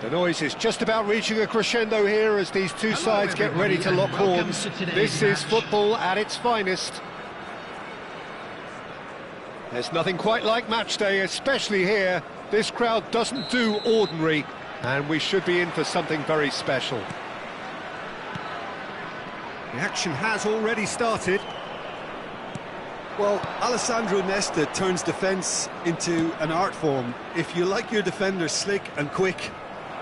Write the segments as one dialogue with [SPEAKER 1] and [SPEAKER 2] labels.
[SPEAKER 1] The noise is just about reaching a crescendo here as these two sides get ready to lock horns. This is football at its finest. There's nothing quite like match day, especially here. This crowd doesn't do ordinary, and we should be in for something very special. The action has already started.
[SPEAKER 2] Well, Alessandro Nesta turns defence into an art form. If you like your defenders slick and quick,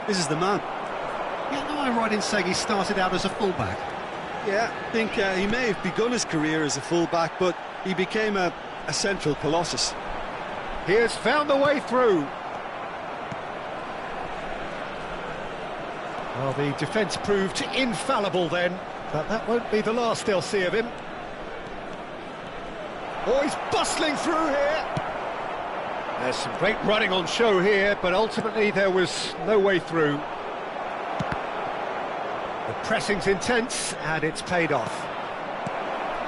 [SPEAKER 2] this is the man.
[SPEAKER 1] Yeah, am I right in saying he started out as a fullback?
[SPEAKER 2] Yeah, I think he may have begun his career as a fullback, but he became a central colossus.
[SPEAKER 1] He has found the way through. Well, the defence proved infallible then, but that won't be the last they'll see of him. Oh, he's bustling through here. There's some great running on show here, but ultimately there was no way through. The pressing's intense, and it's paid off.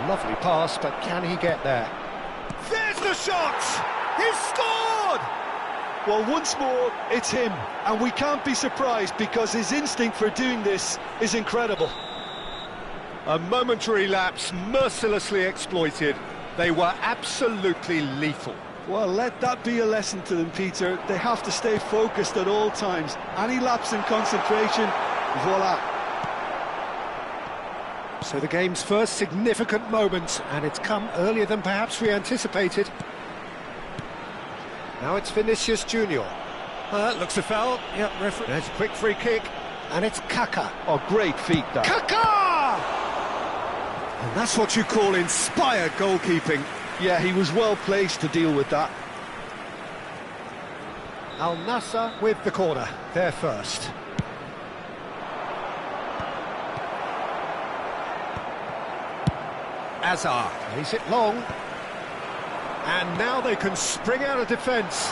[SPEAKER 1] Lovely pass, but can he get there? There's the shot! He's scored!
[SPEAKER 2] Well, once more, it's him, and we can't be surprised because his instinct for doing this is incredible.
[SPEAKER 1] A momentary lapse, mercilessly exploited. They were absolutely lethal.
[SPEAKER 2] Well, let that be a lesson to them, Peter. They have to stay focused at all times. Any lapse in concentration, voila.
[SPEAKER 1] So the game's first significant moment, and it's come earlier than perhaps we anticipated. Now it's Vinicius Junior. Looks a foul. Yep, referee. There's a quick free kick, and it's Kaka.
[SPEAKER 2] Oh, great feat, that.
[SPEAKER 1] Kaka! And that's what you call inspired goalkeeping.
[SPEAKER 2] Yeah, he was well placed to deal with that.
[SPEAKER 1] Al Nassr with the corner, there first. Azar plays it long. And now they can spring out of defence.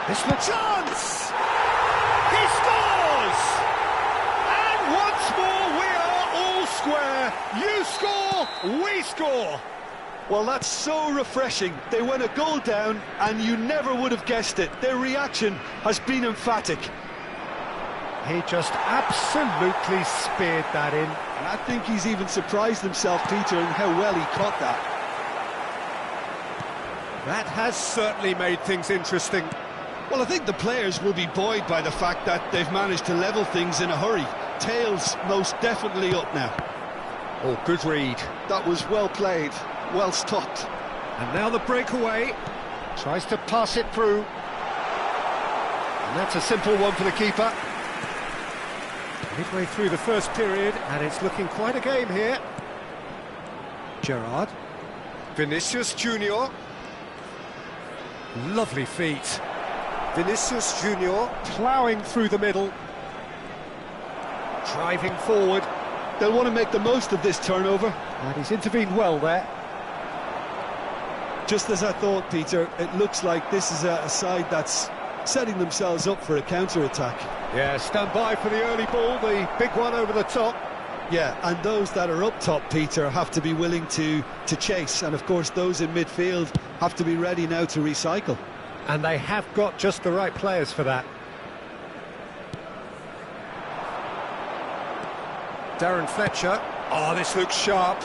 [SPEAKER 1] This is the chance! He scores! And once more we are all square. You score, we score.
[SPEAKER 2] Well, that's so refreshing. They went a goal down and you never would have guessed it. Their reaction has been emphatic.
[SPEAKER 1] He just absolutely speared that in.
[SPEAKER 2] And I think he's even surprised himself, Peter, in how well he caught that.
[SPEAKER 1] That has certainly made things interesting.
[SPEAKER 2] Well, I think the players will be buoyed by the fact that they've managed to level things in a hurry. Tails most definitely up now.
[SPEAKER 1] Oh, good read.
[SPEAKER 2] That was well played, well stopped.
[SPEAKER 1] And now the breakaway. Tries to pass it through. And that's a simple one for the keeper. Midway through the first period, and it's looking quite a game here. Gerrard. Vinicius Junior. Lovely feet. Vinicius Junior ploughing through the middle. Driving forward.
[SPEAKER 2] They'll want to make the most of this turnover.
[SPEAKER 1] And he's intervened well there.
[SPEAKER 2] Just as I thought, Peter, it looks like this is a side that's setting themselves up for a counter-attack.
[SPEAKER 1] Yeah, stand by for the early ball, the big one over the top.
[SPEAKER 2] Yeah, and those that are up top, Peter, have to be willing to chase. And, of course, those in midfield have to be ready now to recycle.
[SPEAKER 1] And they have got just the right players for that. Darren Fletcher. Oh, this looks sharp.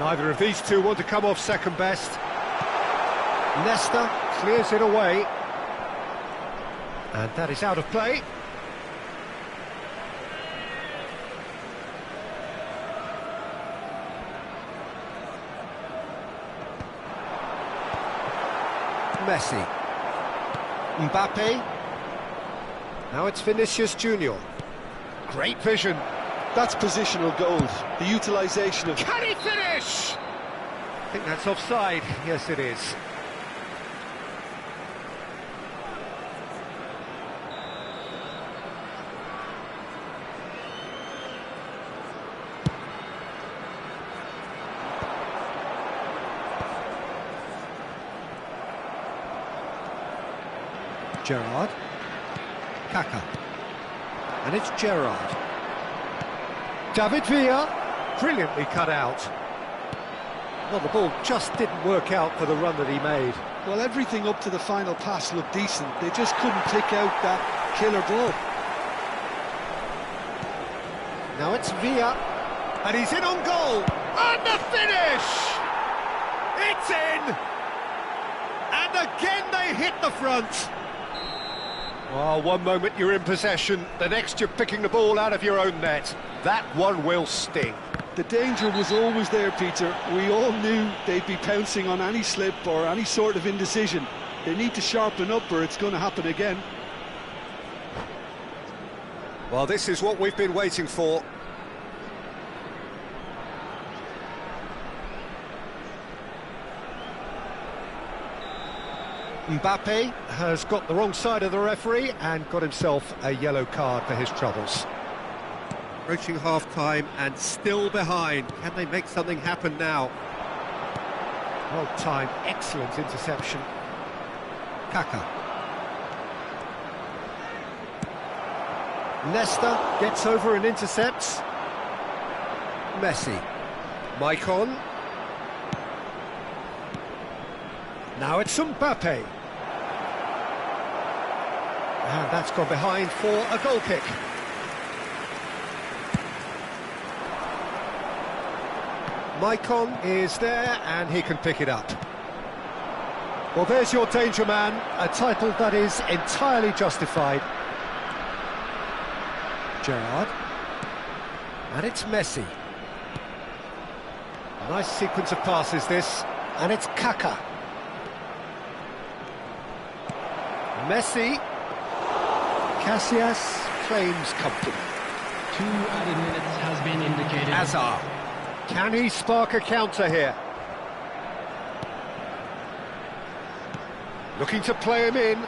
[SPEAKER 1] Neither of these two want to come off second best. Nesta clears it away. And that is out of play. Messi. Mbappe. Now it's Vinicius Junior. Great vision.
[SPEAKER 2] That's positional gold. The utilisation of...
[SPEAKER 1] Can he finish? I think that's offside. Yes, it is. Gerrard. Kaka. And it's Gerrard. David Villa. Brilliantly cut out. Well, the ball just didn't work out for the run that he made.
[SPEAKER 2] Well, everything up to the final pass looked decent. They just couldn't pick out that killer ball.
[SPEAKER 1] Now it's Villa, and he's in on goal, and the finish! It's in! And again they hit the front. Oh, one moment you're in possession, the next you're picking the ball out of your own net. That one will sting.
[SPEAKER 2] The danger was always there, Peter. We all knew they'd be pouncing on any slip or any sort of indecision. They need to sharpen up or it's going to happen again.
[SPEAKER 1] Well, this is what we've been waiting for. Mbappe has got the wrong side of the referee and got himself a yellow card for his troubles. Approaching half-time and still behind. Can they make something happen now? Well timed, excellent interception. Kaka. Nesta gets over and intercepts. Messi. Maicon. Now it's Mbappe. And that's gone behind for a goal kick. Maicon is there and he can pick it up. Well, there's your danger man, a title that is entirely justified. Gerrard. And it's Messi. A nice sequence of passes this, and it's Kaka. Messi. Casillas claims company.
[SPEAKER 3] 2 added minutes has been indicated.
[SPEAKER 1] Hazard. Can he spark a counter here? Looking to play him in.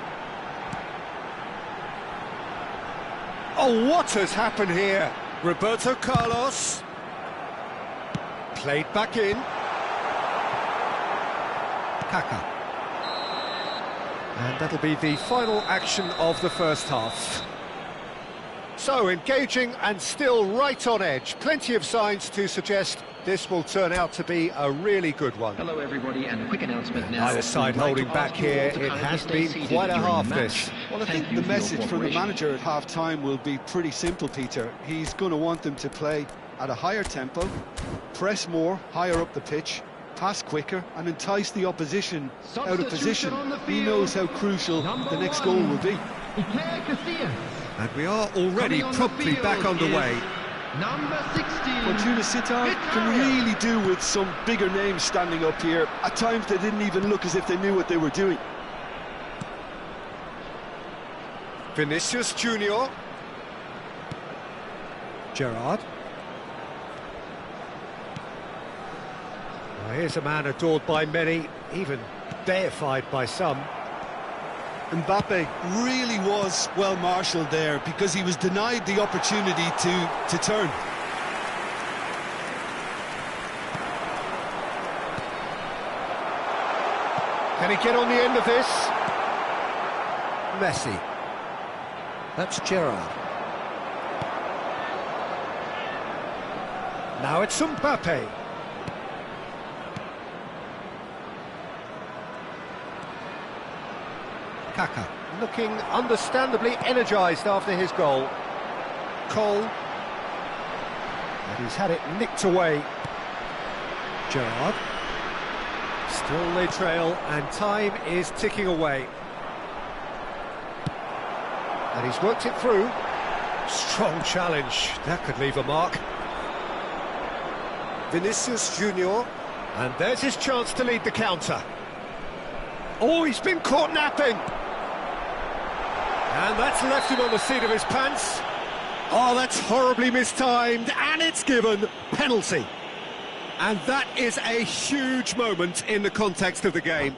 [SPEAKER 1] Oh, what has happened here? Roberto Carlos. Played back in. Kaka. And that'll be the final action of the first half. So, engaging and still right on edge. Plenty of signs to suggest this will turn out to be a really good one.
[SPEAKER 3] Hello everybody, and a quick announcement now.
[SPEAKER 1] Either side holding back here, it has been quite a half this.
[SPEAKER 2] Well, I think the message from the manager at half-time will be pretty simple, Peter. He's going to want them to play at a higher tempo, press more, higher up the pitch, pass quicker and entice the opposition out of position. He knows how crucial the next goal will be.
[SPEAKER 1] And we are already promptly back underway.
[SPEAKER 3] Number 16.
[SPEAKER 2] Fortuna Sittard can really do with some bigger names standing up here. At times they didn't even look as if they knew what they were doing.
[SPEAKER 1] Vinicius Junior. Gerrard. Well, here's a man adored by many, even deified by some.
[SPEAKER 2] Mbappe really was well marshalled there because he was denied the opportunity to turn.
[SPEAKER 1] Can he get on the end of this? Messi. That's Gerrard. Now it's Mbappe. Kaka, looking understandably energised after his goal. Cole. And he's had it nicked away. Gerrard. Still they trail, and time is ticking away. And he's worked it through. Strong challenge, that could leave a mark. Vinicius Junior. And there's his chance to lead the counter. Oh, he's been caught napping. And that's left him on the seat of his pants. Oh, that's horribly mistimed, and it's given penalty. And that is a huge moment in the context of the game.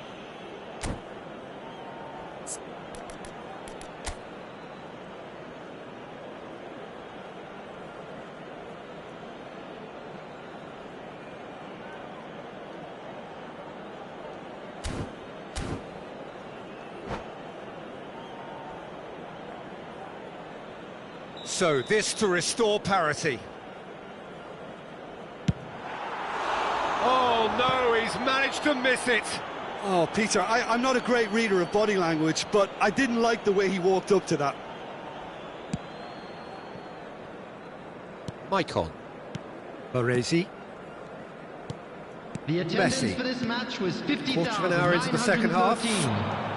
[SPEAKER 1] So, this to restore parity. Oh no, he's managed to miss it.
[SPEAKER 2] Oh, Peter, I'm not a great reader of body language, but I didn't like the way he walked up to that.
[SPEAKER 1] Maicon. Baresi.
[SPEAKER 3] The attendance
[SPEAKER 1] Messi.
[SPEAKER 3] for this match was
[SPEAKER 1] Quarter of an hour into the second half.
[SPEAKER 3] 50,913.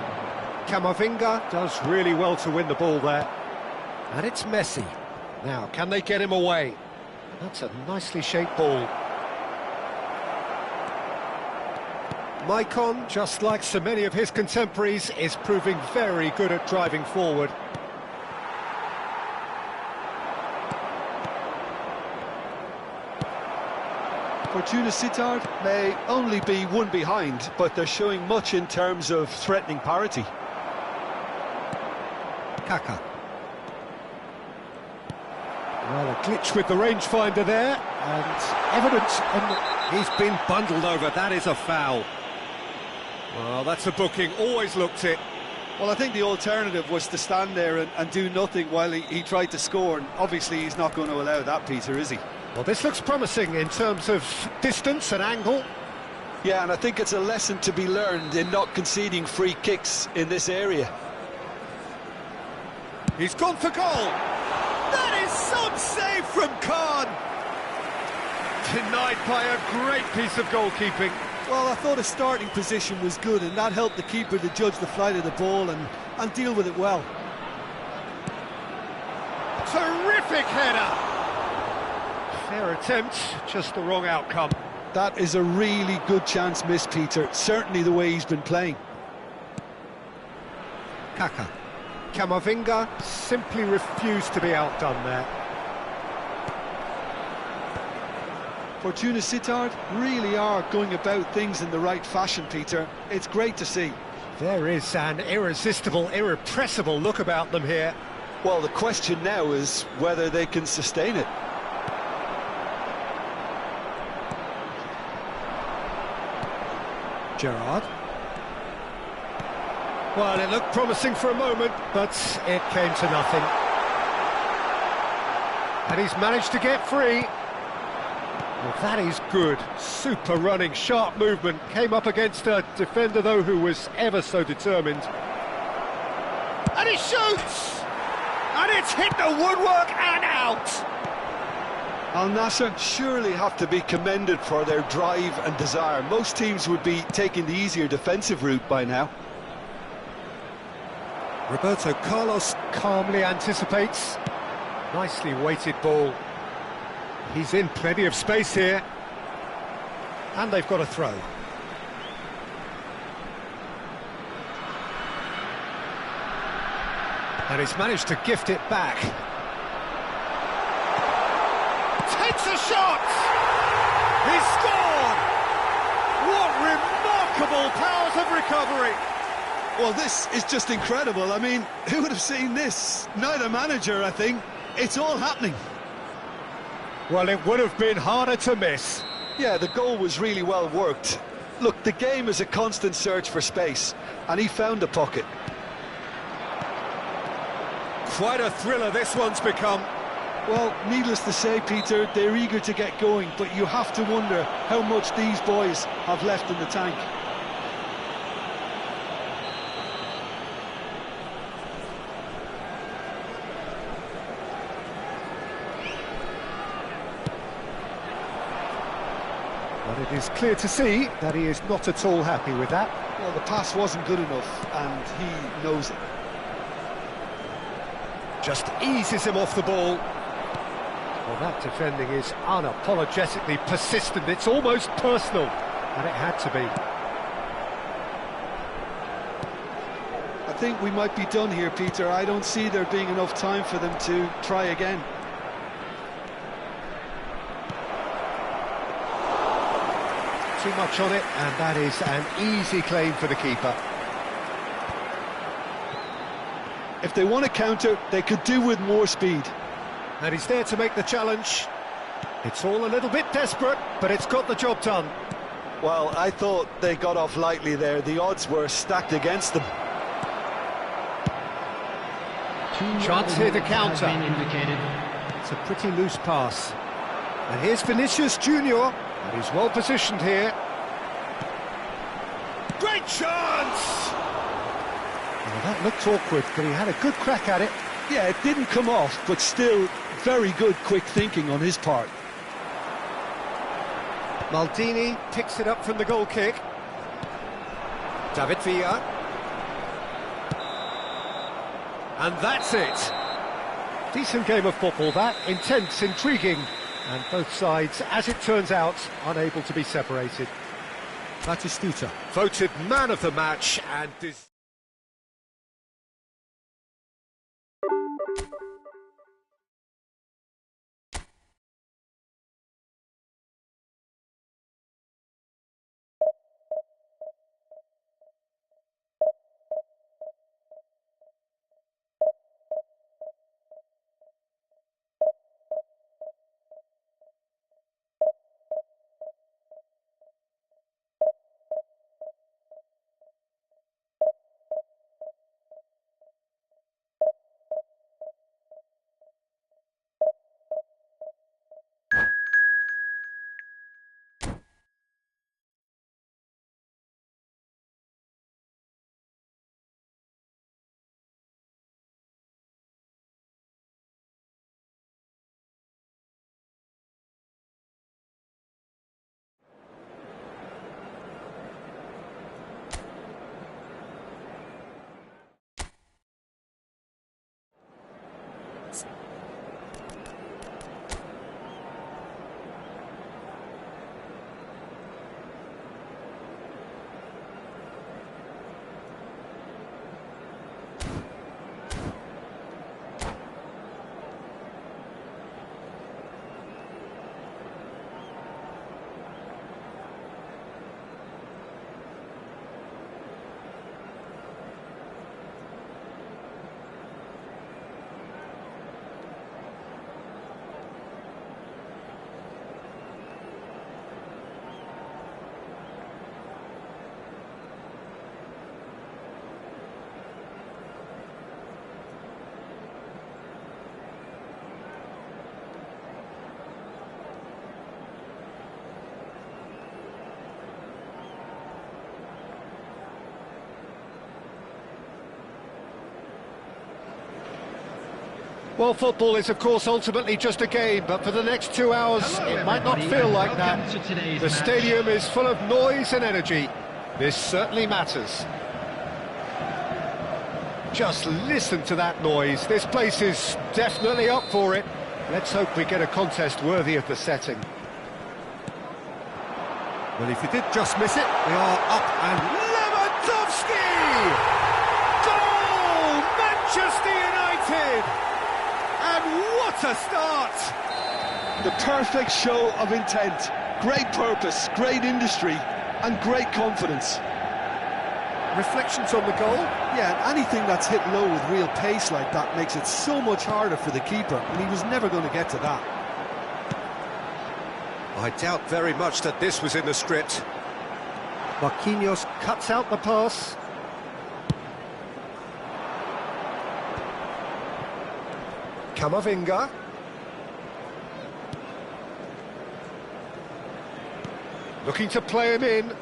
[SPEAKER 1] Camavinga does really well to win the ball there. And it's Messi. Now, can they get him away? That's a nicely shaped ball. Maicon, just like so many of his contemporaries, is proving very good at driving forward.
[SPEAKER 2] Fortuna Sittard may only be one behind, but they're showing much in terms of threatening parity.
[SPEAKER 1] Kaka. Well, a glitch with the rangefinder there, and evidence he's been bundled over. That is a foul. Well, that's a booking, always looked it.
[SPEAKER 2] Well, I think the alternative was to stand there and do nothing while he tried to score, and obviously he's not going to allow that, Peter, is he?
[SPEAKER 1] Well, this looks promising in terms of distance and angle.
[SPEAKER 2] Yeah, and I think it's a lesson to be learned in not conceding free kicks in this area.
[SPEAKER 1] He's gone for goal. That is some save from Khan. Denied by a great piece of goalkeeping.
[SPEAKER 2] Well, I thought his starting position was good, and that helped the keeper to judge the flight of the ball and deal with it well.
[SPEAKER 1] Terrific header. Fair attempt, just the wrong outcome.
[SPEAKER 2] That is a really good chance missed, Peter. Certainly the way he's been playing.
[SPEAKER 1] Kaka. Camavinga simply refused to be outdone there.
[SPEAKER 2] Fortuna Sittard really are going about things in the right fashion, Peter. It's great to see.
[SPEAKER 1] There is an irresistible, irrepressible look about them here.
[SPEAKER 2] Well, the question now is whether they can sustain it.
[SPEAKER 1] Gerrard. Well, it looked promising for a moment, but it came to nothing. And he's managed to get free. Well, that is good. Super running, sharp movement. Came up against a defender, though, who was ever so determined. And he shoots! And it's hit the woodwork and out!
[SPEAKER 2] Al Nassr surely have to be commended for their drive and desire. Most teams would be taking the easier defensive route by now.
[SPEAKER 1] Roberto Carlos calmly anticipates. Nicely weighted ball. He's in plenty of space here. And they've got a throw. And he's managed to gift it back. Takes a shot! He's scored! What remarkable powers of recovery!
[SPEAKER 2] Well, this is just incredible. I mean, who would have seen this? Neither manager, I think. It's all happening.
[SPEAKER 1] Well, it would have been harder to miss.
[SPEAKER 2] Yeah, the goal was really well worked. Look, the game is a constant search for space, and he found a pocket.
[SPEAKER 1] Quite a thriller this one's become.
[SPEAKER 2] Well, needless to say, Peter, they're eager to get going, but you have to wonder how much these boys have left in the tank.
[SPEAKER 1] But it is clear to see that he is not at all happy with that.
[SPEAKER 2] Well, the pass wasn't good enough, and he knows it.
[SPEAKER 1] Just eases him off the ball. Well, that defending is unapologetically persistent. It's almost personal, and it had to be.
[SPEAKER 2] I think we might be done here, Peter. I don't see there being enough time for them to try again.
[SPEAKER 1] Too much on it, and that is an easy claim for the keeper.
[SPEAKER 2] If they want to counter, they could do with more speed.
[SPEAKER 1] And he's there to make the challenge. It's all a little bit desperate, but it's got the job done.
[SPEAKER 2] Well, I thought they got off lightly there. The odds were stacked against them.
[SPEAKER 1] Chance here to counter.
[SPEAKER 3] Indicated.
[SPEAKER 1] It's a pretty loose pass. And here's Vinicius Junior, and he's well positioned here. Great chance! Well, that looked awkward, but he had a good crack at it.
[SPEAKER 2] Yeah, it didn't come off, but still very good quick thinking on his part.
[SPEAKER 1] Maldini picks it up from the goal kick. David Villa. And that's it. Decent game of football, that. Intense, intriguing. And both sides, as it turns out, unable to be separated.
[SPEAKER 2] Batistuta.
[SPEAKER 1] Voted man of the match and... Well, football is, of course, ultimately just a game, but for the next 2 hours, it might not feel like that. The stadium is full of noise and energy. This certainly matters. Just listen to that noise. This place is definitely up for it. Let's hope we get a contest worthy of the setting. Well, if you did just miss it, we are up and... Lewandowski! Goal! Manchester United! And what a start!
[SPEAKER 2] The perfect show of intent, great purpose, great industry, and great confidence.
[SPEAKER 1] Reflections on the goal?
[SPEAKER 2] Yeah, and anything that's hit low with real pace like that makes it so much harder for the keeper, and he was never going to get to that.
[SPEAKER 1] I doubt very much that this was in the script. Marquinhos cuts out the pass. Camavinga. Looking to play him in.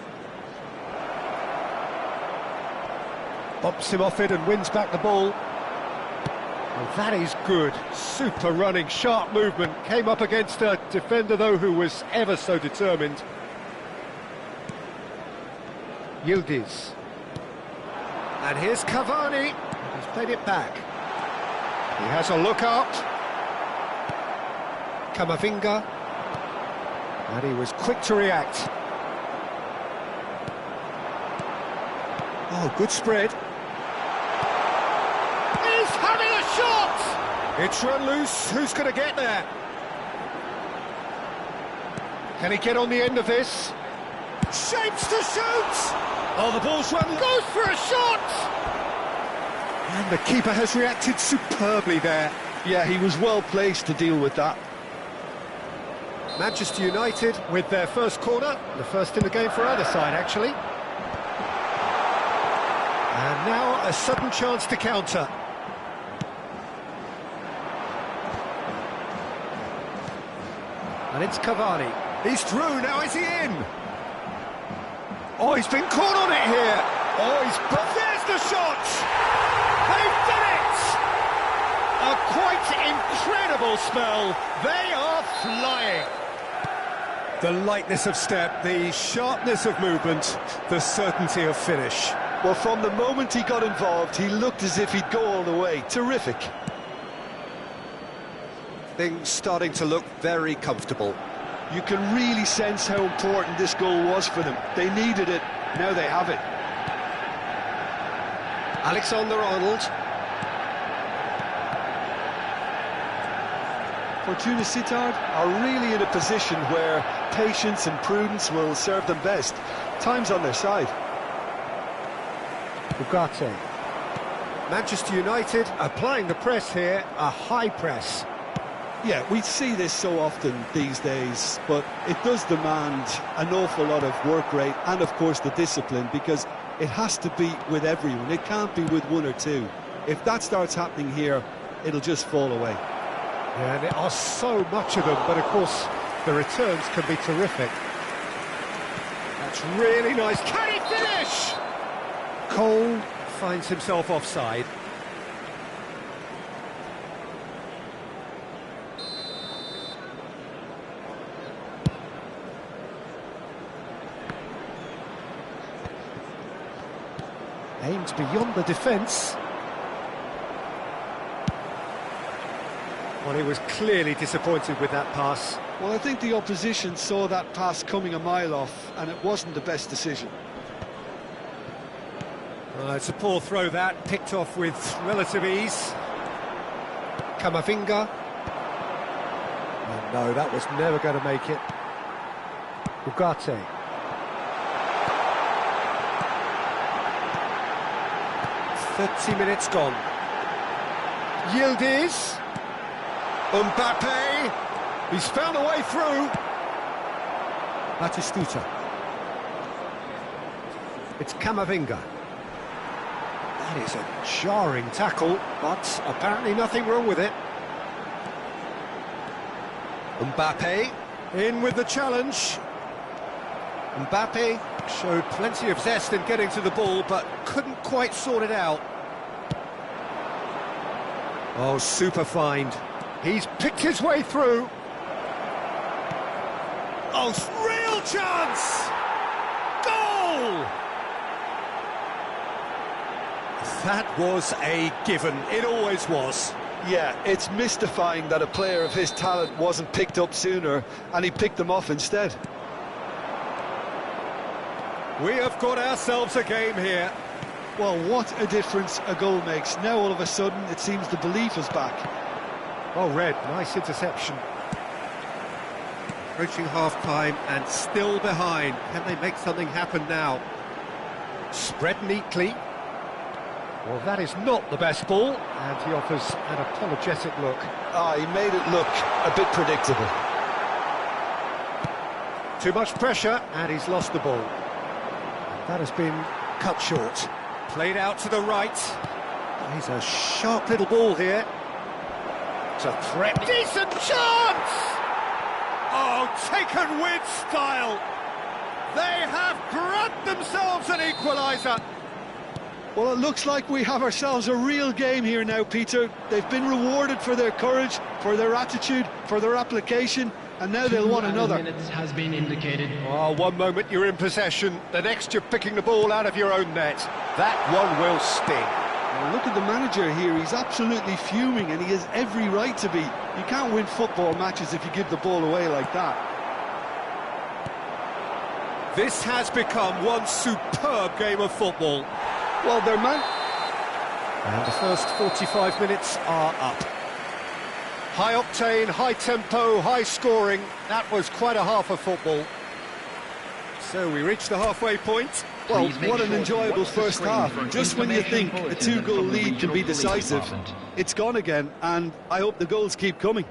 [SPEAKER 1] Bumps him off it and wins back the ball. Well, that is good. Super running, sharp movement. Came up against a defender, though, who was ever so determined. Yildiz. And here's Cavani. He's played it back. He has a look out. Camavinga. And he was quick to react. Oh, good spread. He's having a shot! It's run loose. Who's going to get there? Can he get on the end of this? Shapes to shoot! Oh, the ball's run. Goes for a shot! And the keeper has reacted superbly there.
[SPEAKER 2] Yeah, he was well placed to deal with that.
[SPEAKER 1] Manchester United with their first corner, the first in the game for either side, actually. And now a sudden chance to counter. And it's Cavani. He's through, now is he in? Oh, he's been caught on it here. Oh, but there's the shot. They've done it. A quite incredible spell. They are flying. The lightness of step, the sharpness of movement, the certainty of finish.
[SPEAKER 2] Well, from the moment he got involved, he looked as if he'd go all the way. Terrific.
[SPEAKER 1] Things starting to look very comfortable.
[SPEAKER 2] You can really sense how important this goal was for them. They needed it, now they have it.
[SPEAKER 1] Alexander-Arnold.
[SPEAKER 2] Fortuna Sittard are really in a position where patience and prudence will serve them best. Time's on their side.
[SPEAKER 1] Ugarte. Manchester United applying the press here, a high press.
[SPEAKER 2] Yeah, we see this so often these days, but it does demand an awful lot of work rate and, of course, the discipline, because it has to be with everyone. It can't be with one or two. If that starts happening here, it'll just fall away.
[SPEAKER 1] Yeah, and there are so much of them, but of course, the returns can be terrific. That's really nice. Can he finish? Cole finds himself offside. Aimed beyond the defence. Well, he was clearly disappointed with that pass.
[SPEAKER 2] Well, I think the opposition saw that pass coming a mile off, and it wasn't the best decision.
[SPEAKER 1] It's a poor throw that, picked off with relative ease. Camavinga. Oh, no, that was never going to make it. Ugarte. .30 gone. Yildiz. Mbappe. He's found a way through. Batistuta. It's Camavinga. That is a jarring tackle, but apparently nothing wrong with it. Mbappe in with the challenge. Mbappe showed plenty of zest in getting to the ball, but couldn't quite sort it out. Oh, super find. He's picked his way through. Oh, real chance! Goal! That was a given. It always was.
[SPEAKER 2] Yeah, it's mystifying that a player of his talent wasn't picked up sooner, and he picked them off instead.
[SPEAKER 1] We have got ourselves a game here.
[SPEAKER 2] Well, what a difference a goal makes. Now all of a sudden it seems the belief is back.
[SPEAKER 1] Oh, Red, nice interception. Approaching half-time and still behind. Can they make something happen now? Spread neatly. Well, that is not the best ball, and he offers an apologetic look.
[SPEAKER 2] He made it look a bit predictable.
[SPEAKER 1] Too much pressure, and he's lost the ball. That has been cut short. Played out to the right. He's a sharp little ball here. It's a threat. Decent chance! Oh, taken with style. They have grabbed themselves an equaliser.
[SPEAKER 2] Well, it looks like we have ourselves a real game here now, Peter. They've been rewarded for their courage, for their attitude, for their application, and now they'll want another.
[SPEAKER 3] 2 minutes has been indicated.
[SPEAKER 1] Oh, one moment you're in possession, the next you're picking the ball out of your own net. That one will sting.
[SPEAKER 2] Well, look at the manager here, he's absolutely fuming, and he has every right to be. You can't win football matches if you give the ball away like that.
[SPEAKER 1] This has become one superb game of football.
[SPEAKER 2] Well, their man...
[SPEAKER 1] And the first 45 minutes are up. High octane, high tempo, high scoring. That was quite a half of football. So we reach the halfway point.
[SPEAKER 2] Well, what an enjoyable first half. Just when you think a two-goal lead can be decisive, it's gone again, and I hope the goals keep coming.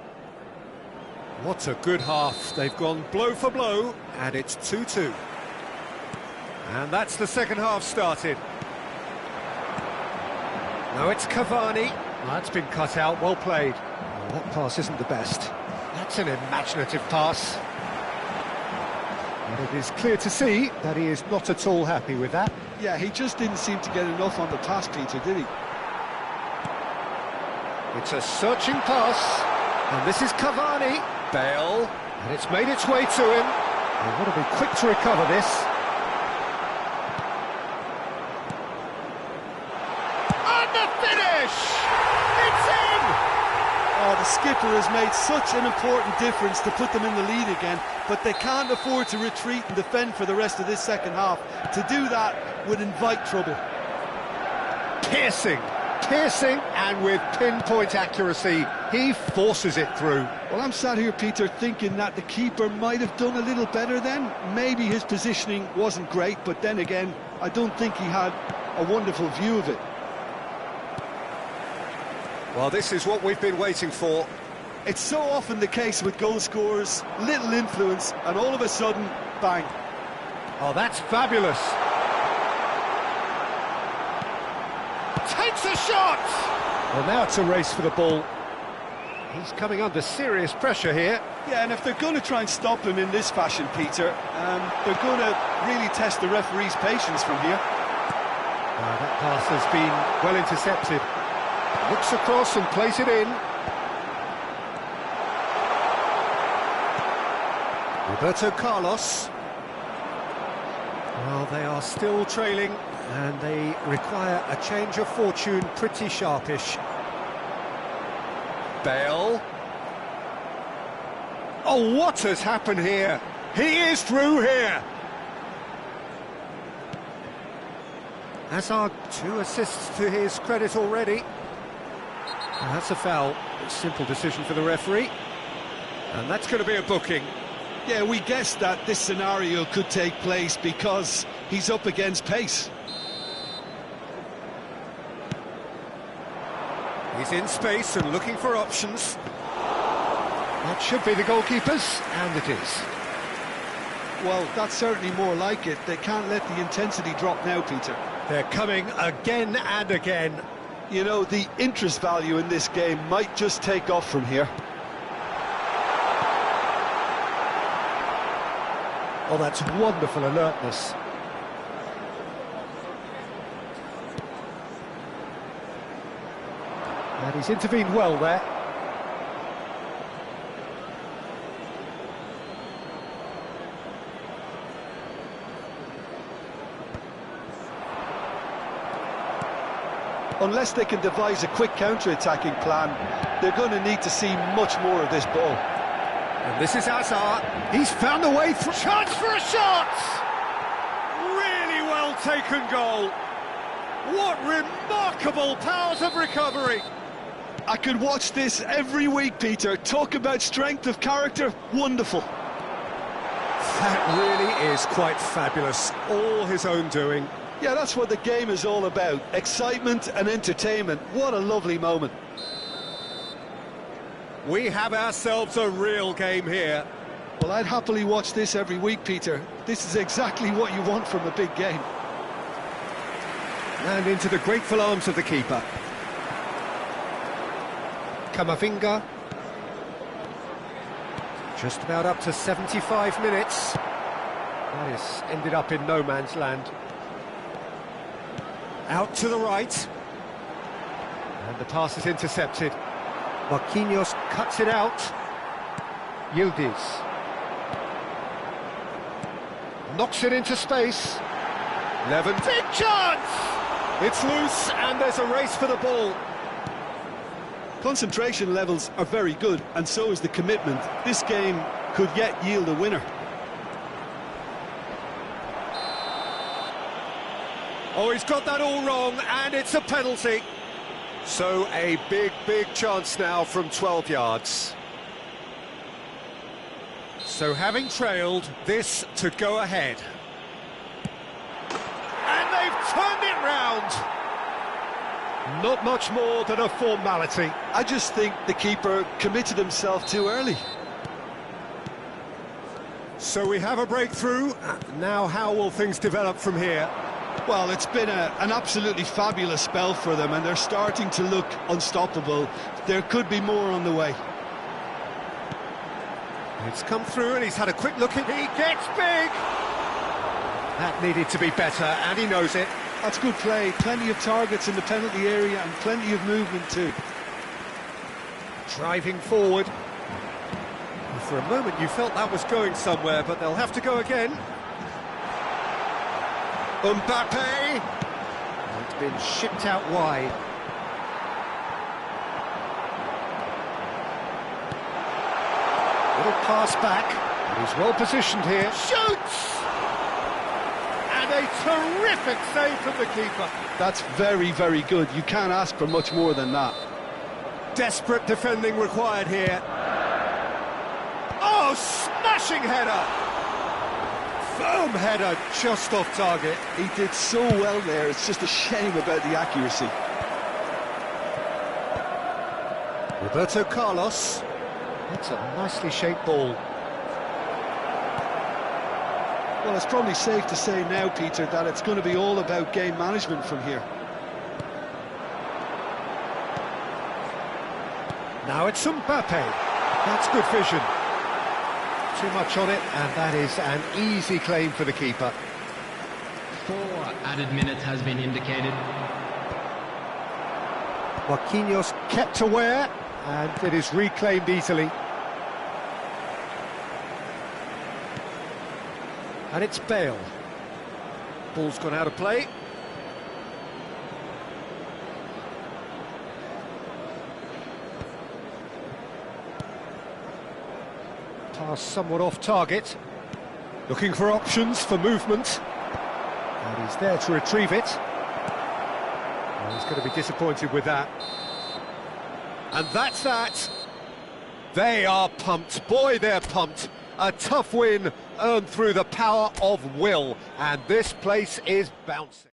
[SPEAKER 1] What a good half. They've gone blow for blow, and it's 2-2. And that's the second half started. Now it's Cavani. That's been cut out, well played. Oh, that pass isn't the best. That's an imaginative pass. It is clear to see that he is not at all happy with that.
[SPEAKER 2] Yeah, he just didn't seem to get enough on the pass, Peter, did he?
[SPEAKER 1] It's a searching pass, and this is Cavani. Bale, and it's made its way to him. They want to be quick to recover this. And the finish! It's in!
[SPEAKER 2] Oh, the skipper has made such an important difference to put them in the lead again, but they can't afford to retreat and defend for the rest of this second half. To do that would invite trouble.
[SPEAKER 1] Piercing, and with pinpoint accuracy, he forces it through.
[SPEAKER 2] Well, I'm sat here, Peter, thinking that the keeper might have done a little better then. Maybe his positioning wasn't great, but then again, I don't think he had a wonderful view of it.
[SPEAKER 1] Well, this is what we've been waiting for.
[SPEAKER 2] It's so often the case with goal scorers, little influence, and all of a sudden, bang.
[SPEAKER 1] Oh, that's fabulous. Takes a shot! Well, now it's a race for the ball. He's coming under serious pressure here.
[SPEAKER 2] Yeah, and if they're going to try and stop him in this fashion, Peter, they're going to really test the referee's patience from here.
[SPEAKER 1] That pass has been well intercepted. Looks across and plays it in. Roberto Carlos. Well, they are still trailing, and they require a change of fortune pretty sharpish. Bale. Oh, what has happened here? He is through here. Hazard, 2 assists to his credit already. And that's a foul. A simple decision for the referee. And that's going to be a booking.
[SPEAKER 2] Yeah, we guessed that this scenario could take place because he's up against pace.
[SPEAKER 1] He's in space and looking for options. That should be the goalkeepers, and it is.
[SPEAKER 2] Well, that's certainly more like it. They can't let the intensity drop now, Peter.
[SPEAKER 1] They're coming again and again.
[SPEAKER 2] You know, the interest value in this game might just take off from here.
[SPEAKER 1] Oh, that's wonderful alertness. And he's intervened well there.
[SPEAKER 2] Unless they can devise a quick counter-attacking plan, they're going to need to see much more of this ball.
[SPEAKER 1] And this is Hazard. He's found a way through. Chance for a shot! Really well taken goal. What remarkable powers of recovery.
[SPEAKER 2] I could watch this every week, Peter. Talk about strength of character. Wonderful.
[SPEAKER 1] That really is quite fabulous. All his own doing.
[SPEAKER 2] Yeah, that's what the game is all about. Excitement and entertainment. What a lovely moment.
[SPEAKER 1] We have ourselves a real game here.
[SPEAKER 2] Well, I'd happily watch this every week, Peter. This is exactly what you want from a big game.
[SPEAKER 1] And into the grateful arms of the keeper. Camavinga. Just about up to 75 minutes. That is ended up in no man's land. Out to the right. And the pass is intercepted. Marquinhos cuts it out. Yildiz. Knocks it into space. Levin. Big chance! It's loose and there's a race for the ball.
[SPEAKER 2] Concentration levels are very good, and so is the commitment. This game could yet yield a winner.
[SPEAKER 1] Oh, he's got that all wrong, and it's a penalty. So a big chance now from 12 yards. So having trailed, this to go ahead. And they've turned it round. Not much more than a formality.
[SPEAKER 2] I just think the keeper committed himself too early.
[SPEAKER 1] So we have a breakthrough. Now how will things develop from here?
[SPEAKER 2] Well, it's been an absolutely fabulous spell for them, and they're starting to look unstoppable. There could be more on the way.
[SPEAKER 1] It's come through and he's had a quick look at. He gets big! That needed to be better, and he knows it.
[SPEAKER 2] That's good play. Plenty of targets in the penalty area and plenty of movement too.
[SPEAKER 1] Driving forward. For a moment you felt that was going somewhere, but they'll have to go again. Mbappe! It's been shipped out wide. Little pass back. He's well positioned here. Shoots! And a terrific save from the keeper.
[SPEAKER 2] That's very, very good. You can't ask for much more than that.
[SPEAKER 1] Desperate defending required here. Oh, smashing header! Firm header, just off target.
[SPEAKER 2] He did so well there, it's just a shame about the accuracy.
[SPEAKER 1] Roberto Carlos. That's a nicely shaped ball.
[SPEAKER 2] Well, it's probably safe to say now, Peter, that it's going to be all about game management from here.
[SPEAKER 1] Now it's Mbappe. That's good vision. Too much on it, and that is an easy claim for the keeper.
[SPEAKER 3] 4 added minutes has been indicated.
[SPEAKER 1] Marquinhos kept aware, and it is reclaimed easily. And it's Bale. Ball's gone out of play. Pass somewhat off target. Looking for options for movement. And he's there to retrieve it. Well, he's going to be disappointed with that. And that's that. They are pumped. Boy, they're pumped. A tough win earned through the power of will. And this place is bouncing.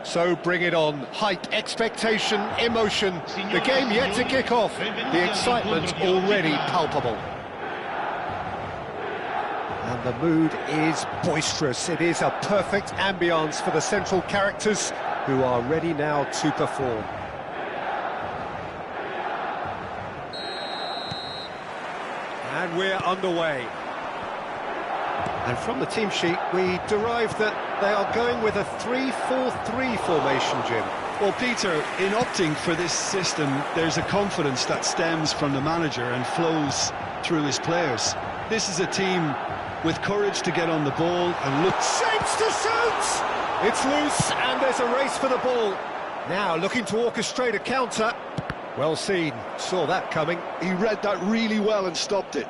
[SPEAKER 1] So bring it on. Hype, expectation, emotion. The game yet to kick off. The excitement already palpable. And the mood is boisterous. It is a perfect ambience for the central characters who are ready now to perform. And we're underway. And from the team sheet, we derive that they are going with a 3-4-3 formation, Jim.
[SPEAKER 2] Well, Peter, in opting for this system, there's a confidence that stems from the manager and flows through his players. This is a team with courage to get on the ball and look...
[SPEAKER 1] Shapes to shoot! It's loose, and there's a race for the ball. Now looking to orchestrate a counter. Well seen, saw that coming.
[SPEAKER 2] He read that really well and stopped it.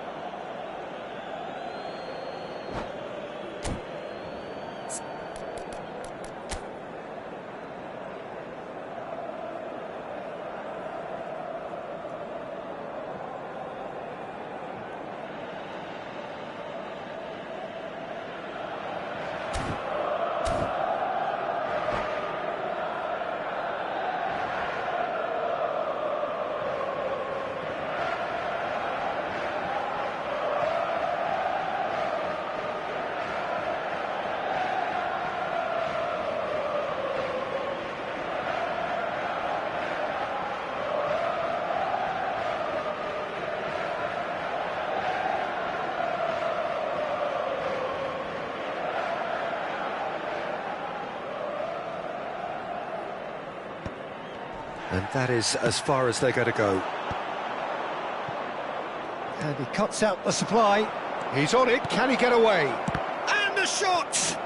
[SPEAKER 1] And that is as far as they're going to go. And he cuts out the supply. He's on it, can he get away? And the shot!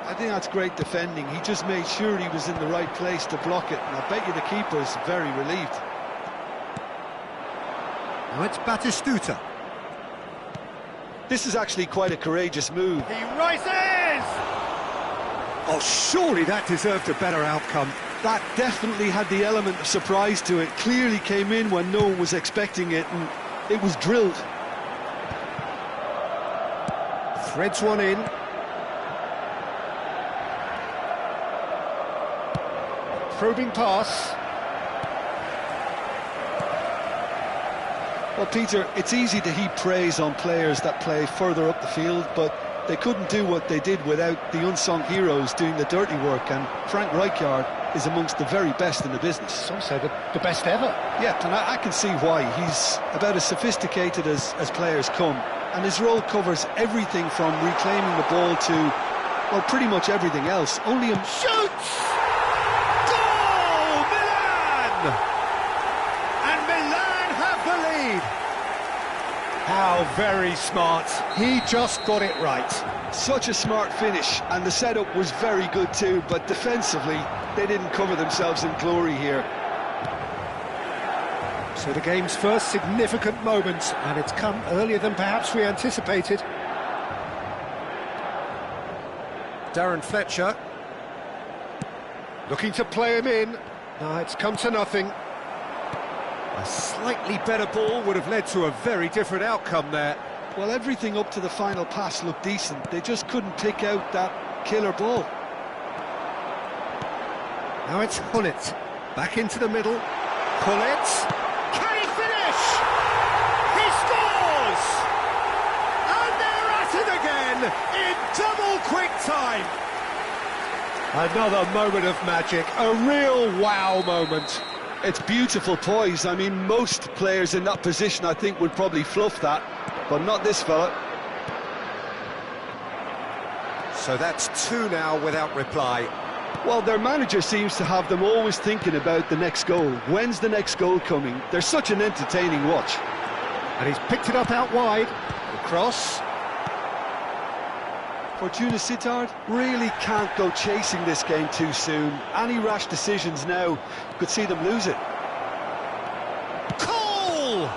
[SPEAKER 2] I think that's great defending. He just made sure he was in the right place to block it, and I bet you the keeper's very relieved.
[SPEAKER 1] Now it's Batistuta.
[SPEAKER 2] This is actually quite a courageous move.
[SPEAKER 1] He rises! Oh, surely that deserved a better outcome.
[SPEAKER 2] That definitely had the element of surprise to it. Clearly came in when no one was expecting it, and it was drilled.
[SPEAKER 1] Threads one in. Probing pass.
[SPEAKER 2] Well, Peter, it's easy to heap praise on players that play further up the field, but they couldn't do what they did without the unsung heroes doing the dirty work, and Frank Rijkaard is amongst the very best in the business.
[SPEAKER 1] Some say the best ever.
[SPEAKER 2] Yeah, and I can see why. He's about as sophisticated as players come, and his role covers everything from reclaiming the ball to, well, pretty much everything else. Only him
[SPEAKER 1] shoots! Goal! Milan! And Milan have the lead. How very smart. He just got it right.
[SPEAKER 2] Such a smart finish, and the setup was very good too, but defensively they didn't cover themselves in glory here.
[SPEAKER 1] So the game's first significant moment, and it's come earlier than perhaps we anticipated. Darren Fletcher looking to play him in. No, it's come to nothing. A slightly better ball would have led to a very different outcome there.
[SPEAKER 2] Well, everything up to the final pass looked decent. They just couldn't pick out that killer ball.
[SPEAKER 1] Now it's Hullet. Back into the middle. Hullet. Can he finish? He scores! And they're at it again in double quick time. Another moment of magic. A real wow moment.
[SPEAKER 2] It's beautiful poise. I mean, most players in that position, I think, would probably fluff that, but not this fella.
[SPEAKER 1] So that's two now without reply.
[SPEAKER 2] Well, their manager seems to have them always thinking about the next goal. When's the next goal coming? They're such an entertaining watch.
[SPEAKER 1] And he's picked it up out wide. The cross.
[SPEAKER 2] Fortuna Sittard really can't go chasing this game too soon. Any rash decisions now could see them lose it.
[SPEAKER 1] Goal!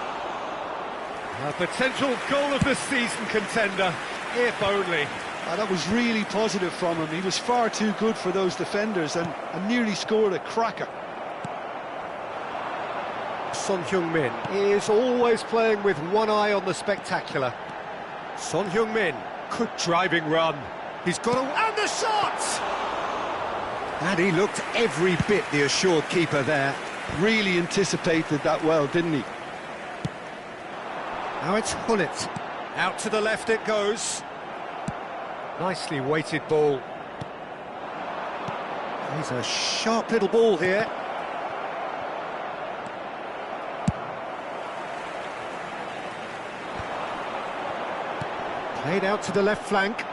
[SPEAKER 1] A potential goal of the season contender, if only.
[SPEAKER 2] That was really positive from him. He was far too good for those defenders and nearly scored a cracker.
[SPEAKER 1] Son Heung-min is always playing with one eye on the spectacular. Son Heung-min, good driving run. He's got a... and the shot! And he looked every bit the assured keeper there.
[SPEAKER 2] Really anticipated that well, didn't he?
[SPEAKER 1] Now it's Hullet. Out to the left it goes. Nicely weighted ball. He's a sharp little ball here. Played out to the left flank.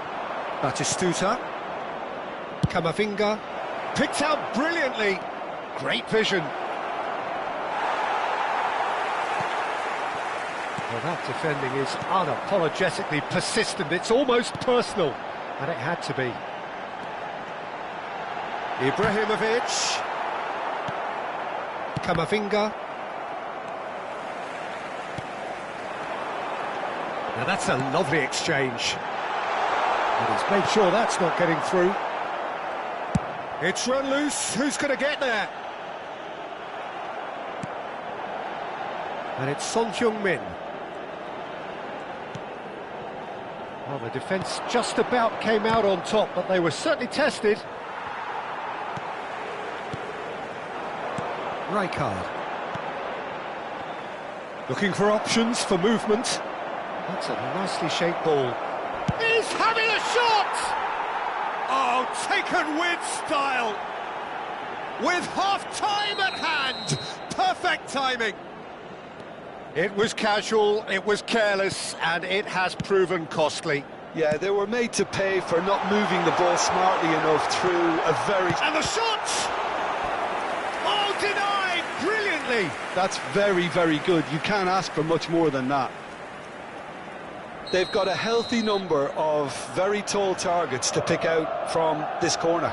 [SPEAKER 1] Batistuta. Camavinga. Picked out brilliantly. Great vision. Well, that defending is unapologetically persistent. It's almost personal. And it had to be. Ibrahimovic. Kamavinga. Now that's a lovely exchange. And he's made sure that's not getting through. It's run loose. Who's going to get there? And it's Son Heung-min. Well, the defence just about came out on top, but they were certainly tested. Rijkaard. Looking for options for movement. That's a nicely shaped ball. He's having a shot! Oh, taken with style. With half-time at hand. Perfect timing. It was casual, it was careless, and it has proven costly.
[SPEAKER 2] Yeah, they were made to pay for not moving the ball smartly enough through a very...
[SPEAKER 1] And the shot! Oh, denied brilliantly!
[SPEAKER 2] That's very, very good. You can't ask for much more than that. They've got a healthy number of very tall targets to pick out from this corner.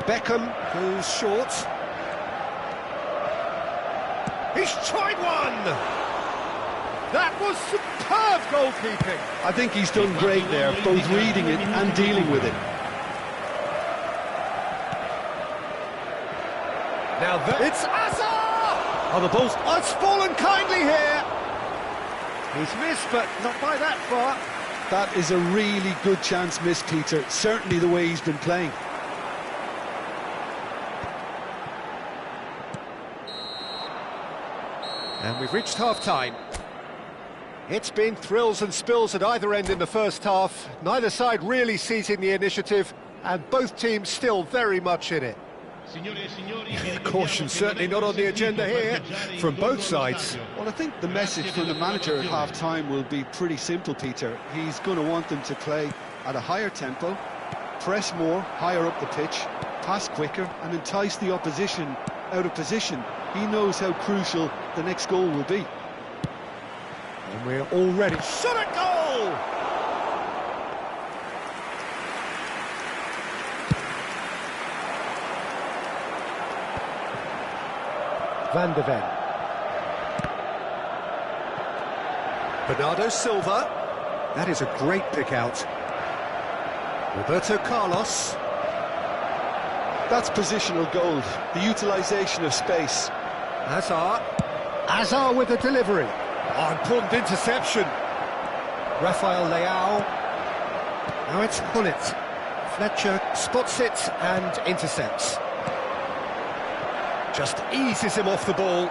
[SPEAKER 1] Beckham, who's short. He's tried one! That was superb goalkeeping.
[SPEAKER 2] I think he's done great there, both reading it and dealing with it.
[SPEAKER 1] Now it's Azar! Oh, the ball's... Oh, it's fallen kindly here. He's missed, but not by that far.
[SPEAKER 2] That is a really good chance missed, Peter. Certainly the way he's been playing.
[SPEAKER 1] And we've reached half-time. It's been thrills and spills at either end in the first half. Neither side really seizing the initiative, and both teams still very much in it. Caution certainly not on the agenda here from both sides.
[SPEAKER 2] Well, I think the message from the manager at half-time will be pretty simple, Peter. He's going to want them to play at a higher tempo, press more, higher up the pitch, pass quicker, and entice the opposition out of position. He knows how crucial the next goal will be.
[SPEAKER 1] And we're already... Shot at goal! Van de Ven. Bernardo Silva. That is a great pick out. Roberto Carlos.
[SPEAKER 2] That's positional gold, the utilisation of space.
[SPEAKER 1] Azar. Azar with the delivery. Oh, important interception. Rafael Leao. Now it's Hullet. Fletcher spots it and intercepts. Just eases him off the ball.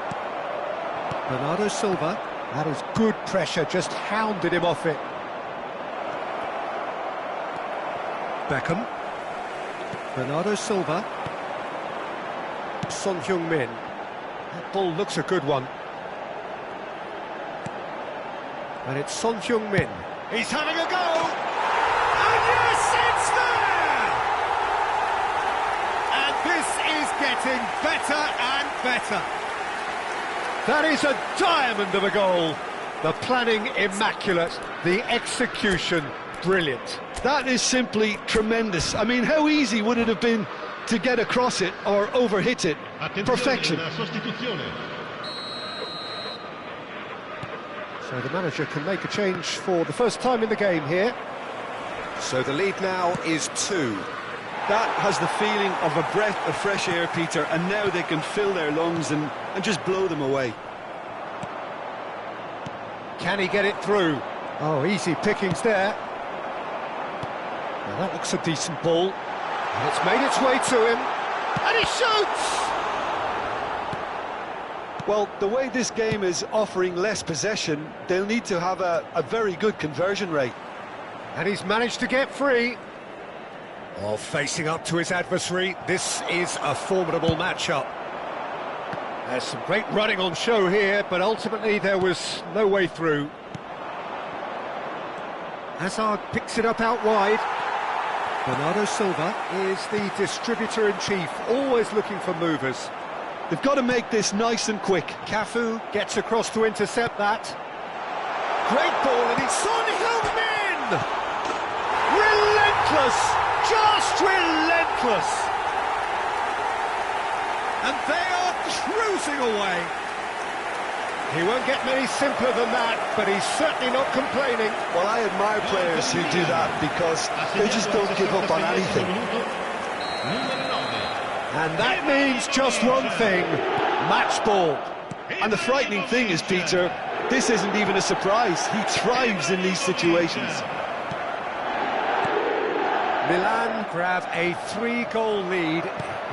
[SPEAKER 1] Bernardo Silva. That is good pressure, just hounded him off it. Beckham. Bernardo Silva. Son Heung-min. That ball looks a good one. And it's Son Heung-min. He's having a go! And yes, it's there! And this is getting better and better. That is a diamond of a goal. The planning immaculate, the execution brilliant.
[SPEAKER 2] That is simply tremendous. I mean, how easy would it have been to get across it or overhit it? Perfection.
[SPEAKER 1] So the manager can make a change for the first time in the game here. So the lead now is 2.
[SPEAKER 2] That has the feeling of a breath of fresh air, Peter, and now they can fill their lungs and just blow them away.
[SPEAKER 1] Can he get it through? Oh, easy pickings there. Now that looks a decent ball. And it's made its way to him. And he shoots!
[SPEAKER 2] Well, the way this game is offering less possession, they'll need to have a very good conversion rate.
[SPEAKER 1] And he's managed to get free. Oh, facing up to his adversary, this is a formidable matchup. There's some great running on show here, but ultimately there was no way through. Hazard picks it up out wide. Bernardo Silva is the distributor-in-chief, always looking for movers.
[SPEAKER 2] They've got to make this nice and quick.
[SPEAKER 1] Cafu gets across to intercept that. Great ball, and it's Son Heung-min! relentless, just relentless. And they are cruising away. He won't get many simpler than that, but he's certainly not complaining.
[SPEAKER 2] Well, I admire players who do that because they just don't give up on anything.
[SPEAKER 1] And that means just one thing, match ball.
[SPEAKER 2] And the frightening thing is, Peter, this isn't even a surprise. He thrives in these situations.
[SPEAKER 1] Milan grab a 3-goal lead.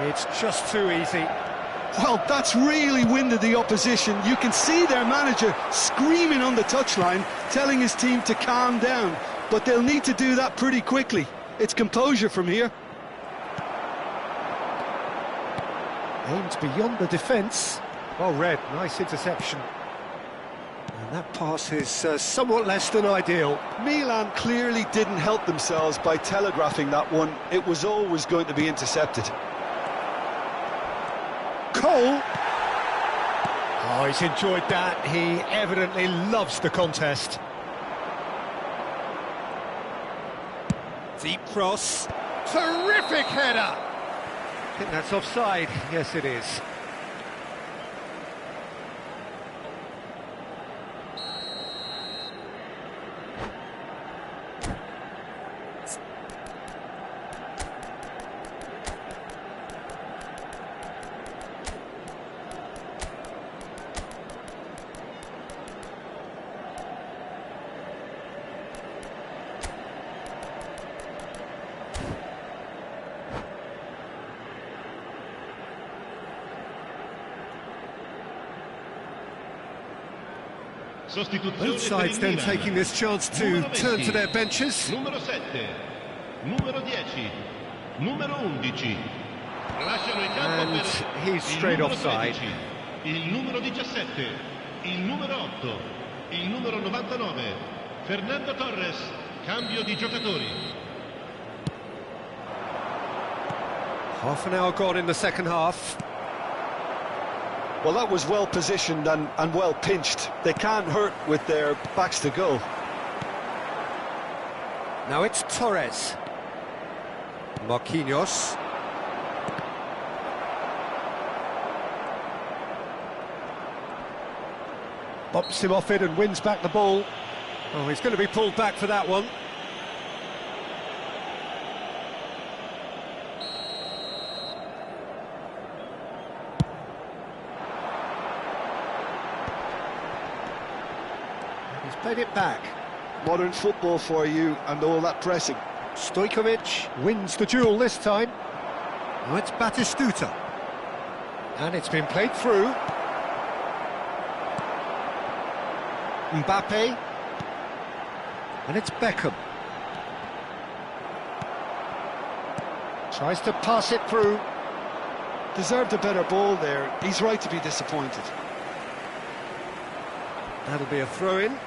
[SPEAKER 1] It's just too easy.
[SPEAKER 2] Well, that's really winded the opposition. You can see their manager screaming on the touchline, telling his team to calm down. But they'll need to do that pretty quickly. It's composure from here.
[SPEAKER 1] Aimed beyond the defence. Well read, nice interception. And that pass is somewhat less than ideal.
[SPEAKER 2] Milan clearly didn't help themselves by telegraphing that one. It was always going to be intercepted.
[SPEAKER 1] Cole! Oh, he's enjoyed that. He evidently loves the contest. Deep cross. Terrific header! I think that's offside. Yes, it is. Both sides then taking this chance to turn to their benches.
[SPEAKER 4] Numero 7, numero 10, numero 11.
[SPEAKER 1] And he's straight offside.
[SPEAKER 4] Il numero 17, il numero 8, il numero 99. Fernando Torres, cambio di giocatori.
[SPEAKER 1] Half an hour gone in the second half.
[SPEAKER 2] Well, that was well positioned and well pinched. They can't hurt with their backs to goal.
[SPEAKER 1] Now it's Torres. Marquinhos. Bops him off it and wins back the ball. Oh, he's going to be pulled back for that one. He's played it back.
[SPEAKER 2] Modern football for you and all that pressing.
[SPEAKER 1] Stojkovic wins the duel this time. Now it's Batistuta. And it's been played through. Mbappe. And it's Beckham. Tries to pass it through.
[SPEAKER 2] Deserved a better ball there. He's right to be disappointed.
[SPEAKER 1] That'll be a throw-in.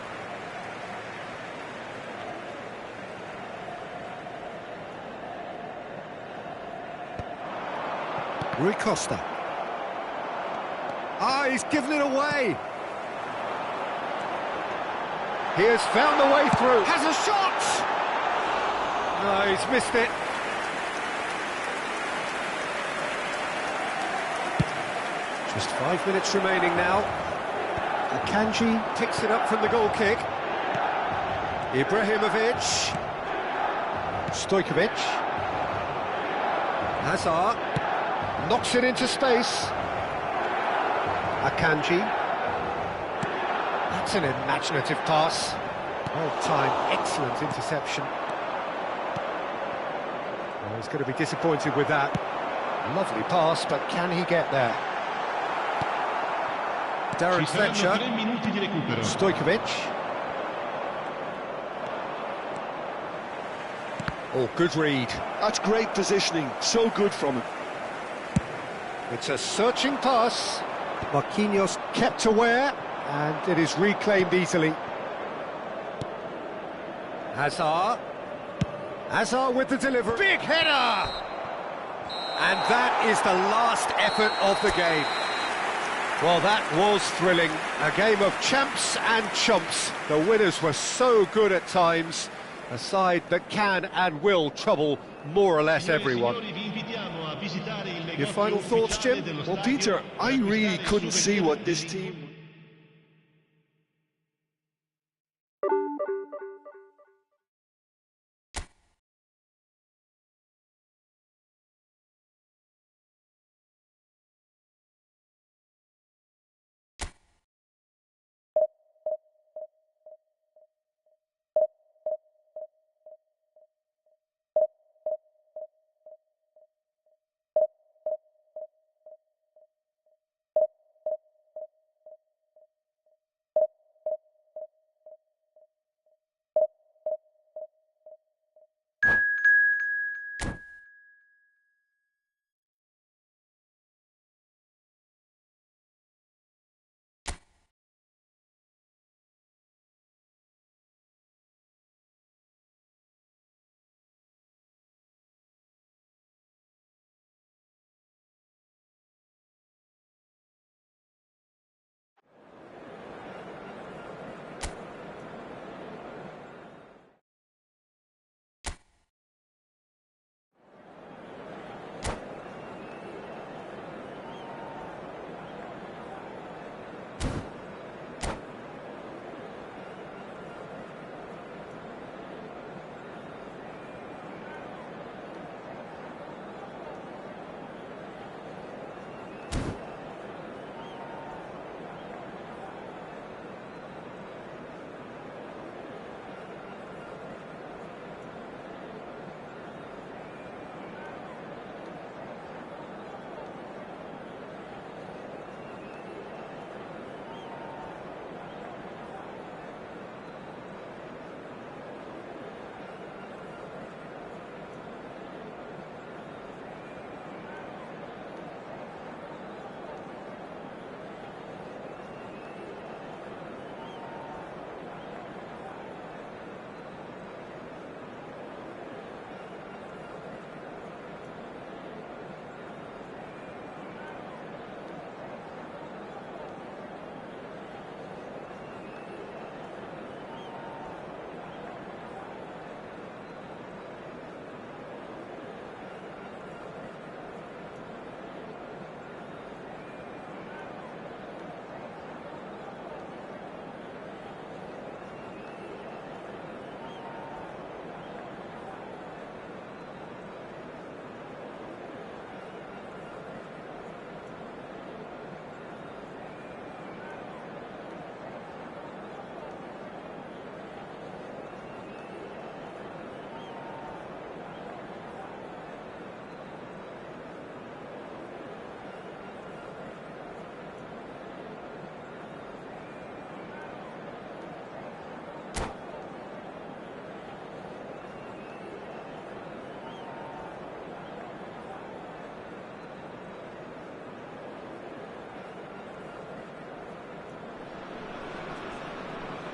[SPEAKER 1] Rui Costa. Ah, he's given it away. He has found the way through. Has a shot! No, he's missed it. Just 5 minutes remaining now. Akanji picks it up from the goal kick. Ibrahimovic. Stojkovic. Hazard. Knocks it into space. Akanji. That's an imaginative pass. Well-timed, excellent interception. Well, he's going to be disappointed with that. Lovely pass, but can he get there? Darren Fletcher. Stojkovic. Oh, good read.
[SPEAKER 2] That's great positioning. So good from him.
[SPEAKER 1] It's a searching pass. Marquinhos kept aware, and it is reclaimed easily. Hazard. Hazard with the delivery. Big header! And that is the last effort of the game. Well, that was thrilling. A game of champs and chumps. The winners were so good at times, A side that can and will trouble more or less everyone. Your final thoughts, Jim?
[SPEAKER 2] Well, Peter, I really couldn't see what this team...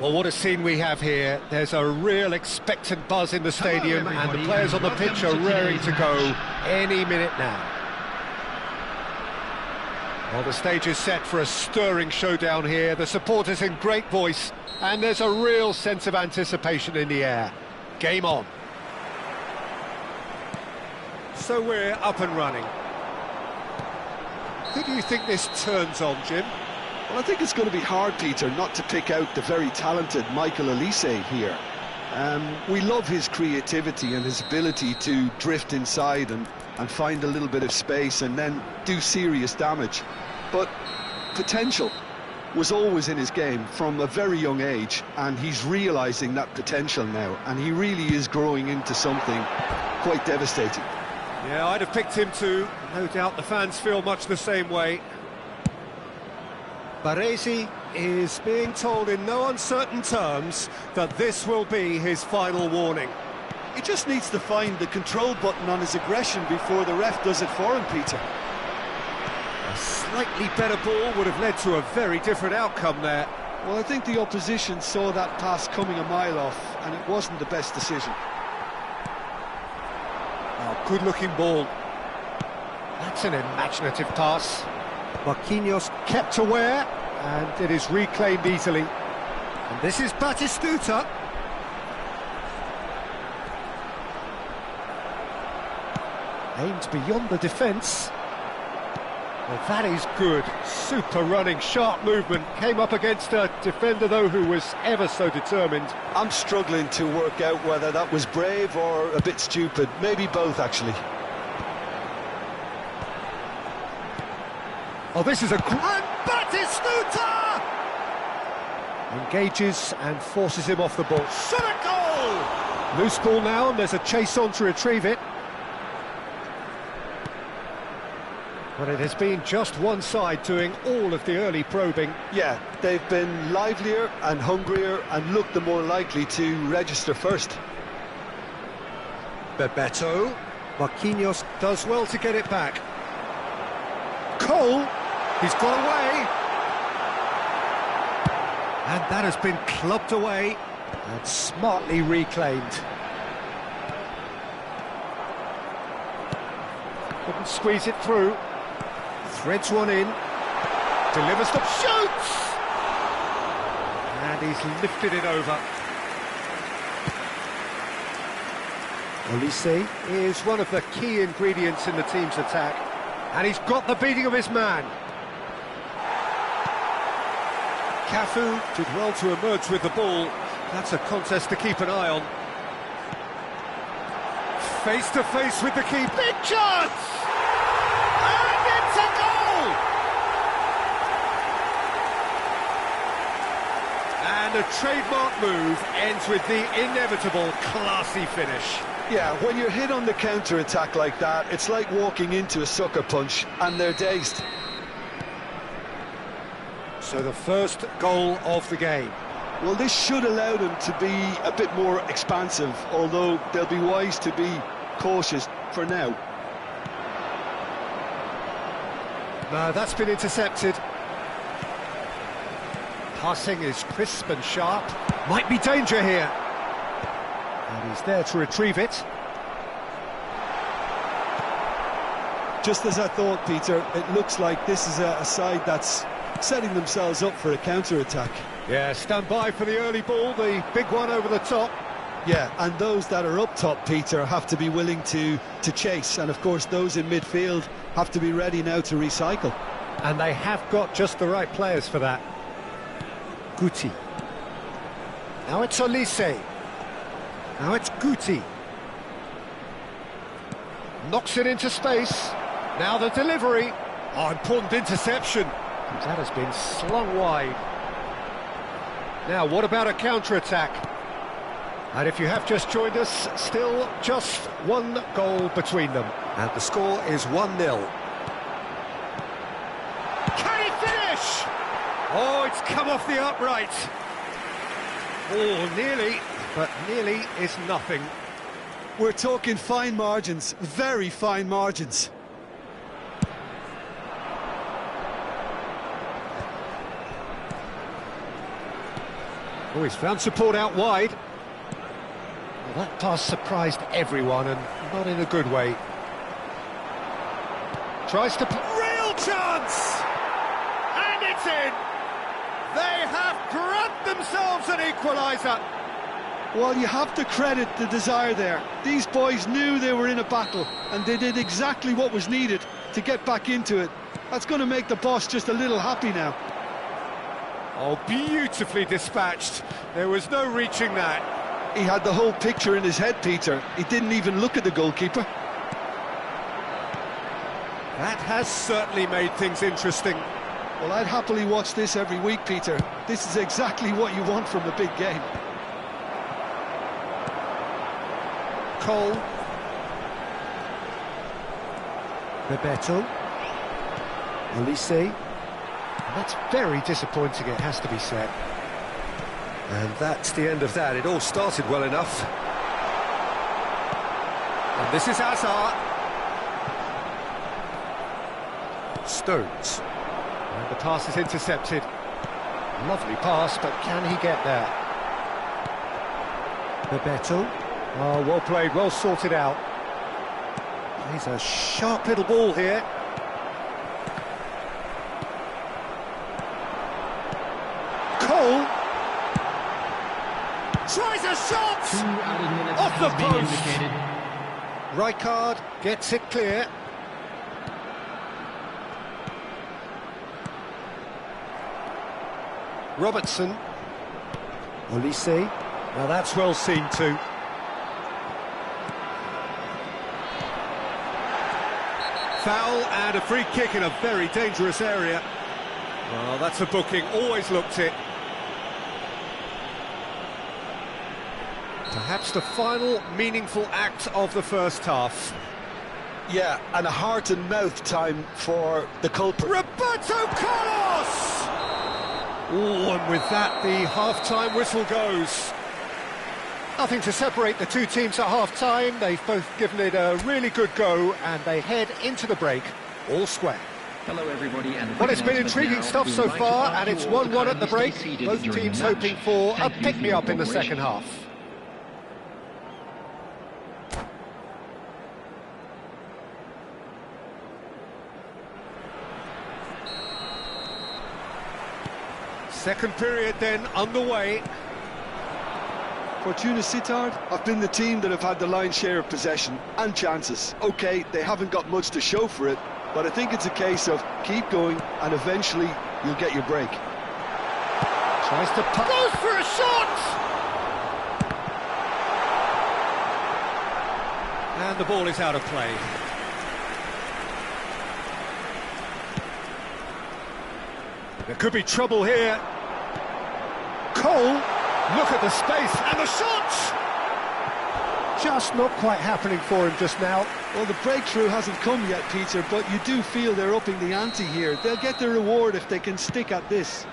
[SPEAKER 1] Well, what a scene we have here. There's a real expectant buzz in the stadium, and the players on the pitch are raring to go any minute now. Well, the stage is set for a stirring showdown here. The supporters in great voice, and there's a real sense of anticipation in the air. Game on. So we're up and running. Who do you think this turns on, Jim?
[SPEAKER 2] Well, I think it's going to be hard, Peter, not to pick out the very talented Michael Elise here. We love his creativity and his ability to drift inside and find a little bit of space and then do serious damage. But potential was always in his game from a very young age, and he's realising that potential now, and he really is growing into something quite devastating.
[SPEAKER 1] Yeah, I'd have picked him too. No doubt the fans feel much the same way. Baresi is being told in no uncertain terms that this will be his final warning.
[SPEAKER 2] He just needs to find the control button on his aggression before the ref does it for him, Peter.
[SPEAKER 1] A slightly better ball would have led to a very different outcome there.
[SPEAKER 2] Well, I think the opposition saw that pass coming a mile off, and it wasn't the best decision.
[SPEAKER 1] Oh, good-looking ball. That's an imaginative pass. Marquinhos kept aware, and it is reclaimed easily. And this is Batistuta. Aimed beyond the defence. Well, that is good. Super running, sharp movement. Came up against a defender, though, who was ever so determined.
[SPEAKER 2] I'm struggling to work out whether that was brave or a bit stupid. Maybe both, actually.
[SPEAKER 1] Oh, this is a grand Batistuta! Engages and forces him off the ball. Shot a goal! Loose ball now, and there's a chase on to retrieve it. But it has been just one side doing all of the early probing.
[SPEAKER 2] Yeah, they've been livelier and hungrier and looked the more likely to register first.
[SPEAKER 1] Bebeto. Marquinhos does well to get it back. Cole, he's got away. And that has been clubbed away and smartly reclaimed. Couldn't squeeze it through. Threads one in, delivers the shoots! And he's lifted it over. Olise is one of the key ingredients in the team's attack, and he's got the beating of his man. Cafu did well to emerge with the ball. That's a contest to keep an eye on. Face to face with the key. Big chance! And it's a goal! And a trademark move ends with the inevitable classy finish.
[SPEAKER 2] Yeah, when you're hit on the counter-attack like that, it's like walking into a sucker punch, and they're dazed.
[SPEAKER 1] So the first goal of the game.
[SPEAKER 2] Well, this should allow them to be a bit more expansive, although they'll be wise to be cautious for now.
[SPEAKER 1] No, that's been intercepted. Passing is crisp and sharp. Might be danger here. And he's there to retrieve it.
[SPEAKER 2] Just as I thought, Peter, it looks like this is a side that's setting themselves up for a counter-attack.
[SPEAKER 1] Yeah, stand by for the early ball, the big one over the top.
[SPEAKER 2] Yeah, and those that are up top, Peter, have to be willing to chase, and of course those in midfield have to be ready now to recycle.
[SPEAKER 1] And they have got just the right players for that. Guti. Now it's Olise. Now it's Guti. Knocks it into space. Now the delivery. Oh, important interception. That has been slung wide. Now, what about a counter-attack? And if you have just joined us, still just one goal between them. And the score is 1-0. Can he finish? Oh, it's come off the upright. Oh, nearly, but nearly is nothing.
[SPEAKER 2] We're talking fine margins, very fine margins.
[SPEAKER 1] Oh, he's found support out wide. Well, that pass surprised everyone, and not in a good way. Tries to... Real chance! And it's in! They have grabbed themselves an equaliser.
[SPEAKER 2] Well, you have to credit the desire there. These boys knew they were in a battle, and they did exactly what was needed to get back into it. That's going to make the boss just a little happy now.
[SPEAKER 1] Oh, beautifully dispatched. There was no reaching that.
[SPEAKER 2] He had the whole picture in his head, Peter. He didn't even look at the goalkeeper.
[SPEAKER 1] That has certainly made things interesting.
[SPEAKER 2] Well, I'd happily watch this every week, Peter. This is exactly what you want from a big game.
[SPEAKER 1] Cole. Bebeto. Olise. And that's very disappointing, it has to be said. And that's the end of that. It all started well enough. And this is Hazard. Stones. And the pass is intercepted. Lovely pass, but can he get there? Bebeto. Oh, well played, well sorted out. He's a sharp little ball here. Cole tries a shot off the post. Rijkaard gets it clear. Robertson. Olise. Now that's well seen too. Foul and a free kick in a very dangerous area. Well, that's a booking, always looked it. Perhaps the final meaningful act of the first half.
[SPEAKER 2] Yeah, and a heart-and-mouth time for the culprit.
[SPEAKER 1] Roberto Carlos! Oh, and with that, the half-time whistle goes. Nothing to separate the two teams at half-time. They've both given it a really good go, and they head into the break all square.
[SPEAKER 3] Hello everybody, and
[SPEAKER 1] well, it's been intriguing stuff so far, and it's 1-1 at the break. Both teams hoping for a pick-me-up in the second half. Second period then underway.
[SPEAKER 2] Fortuna Sittard have been the team that have had the lion's share of possession and chances. OK, they haven't got much to show for it, but I think it's a case of keep going and eventually you'll get your break.
[SPEAKER 1] Tries to put... Goes for a shot! And the ball is out of play. There could be trouble here. Cole, look at the space, and the shot! Just not quite happening for him just now.
[SPEAKER 2] Well, the breakthrough hasn't come yet, Peter, but you do feel they're upping the ante here. They'll get their reward if they can stick at this.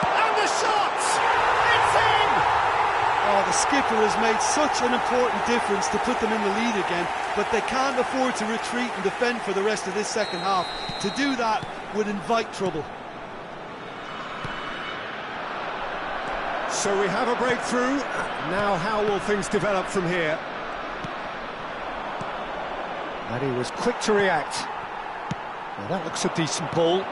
[SPEAKER 1] And the shot! It's in!
[SPEAKER 2] Oh, the skipper has made such an important difference to put them in the lead again, but they can't afford to retreat and defend for the rest of this second half. To do that would invite trouble.
[SPEAKER 1] So we have a breakthrough. Now how will things develop from here? And he was quick to react. Now that looks a decent ball.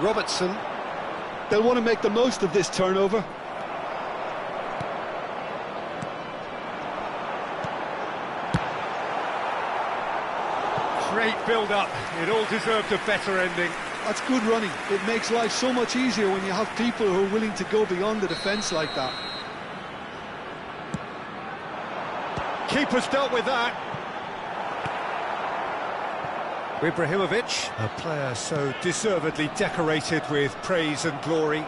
[SPEAKER 1] Robertson.
[SPEAKER 2] They'll want to make the most of this turnover.
[SPEAKER 1] Great build-up. It all deserved a better ending.
[SPEAKER 2] That's good running. It makes life so much easier when you have people who are willing to go beyond the defence like that.
[SPEAKER 1] Keeper's dealt with that. Ibrahimovic, a player so deservedly decorated with praise and glory.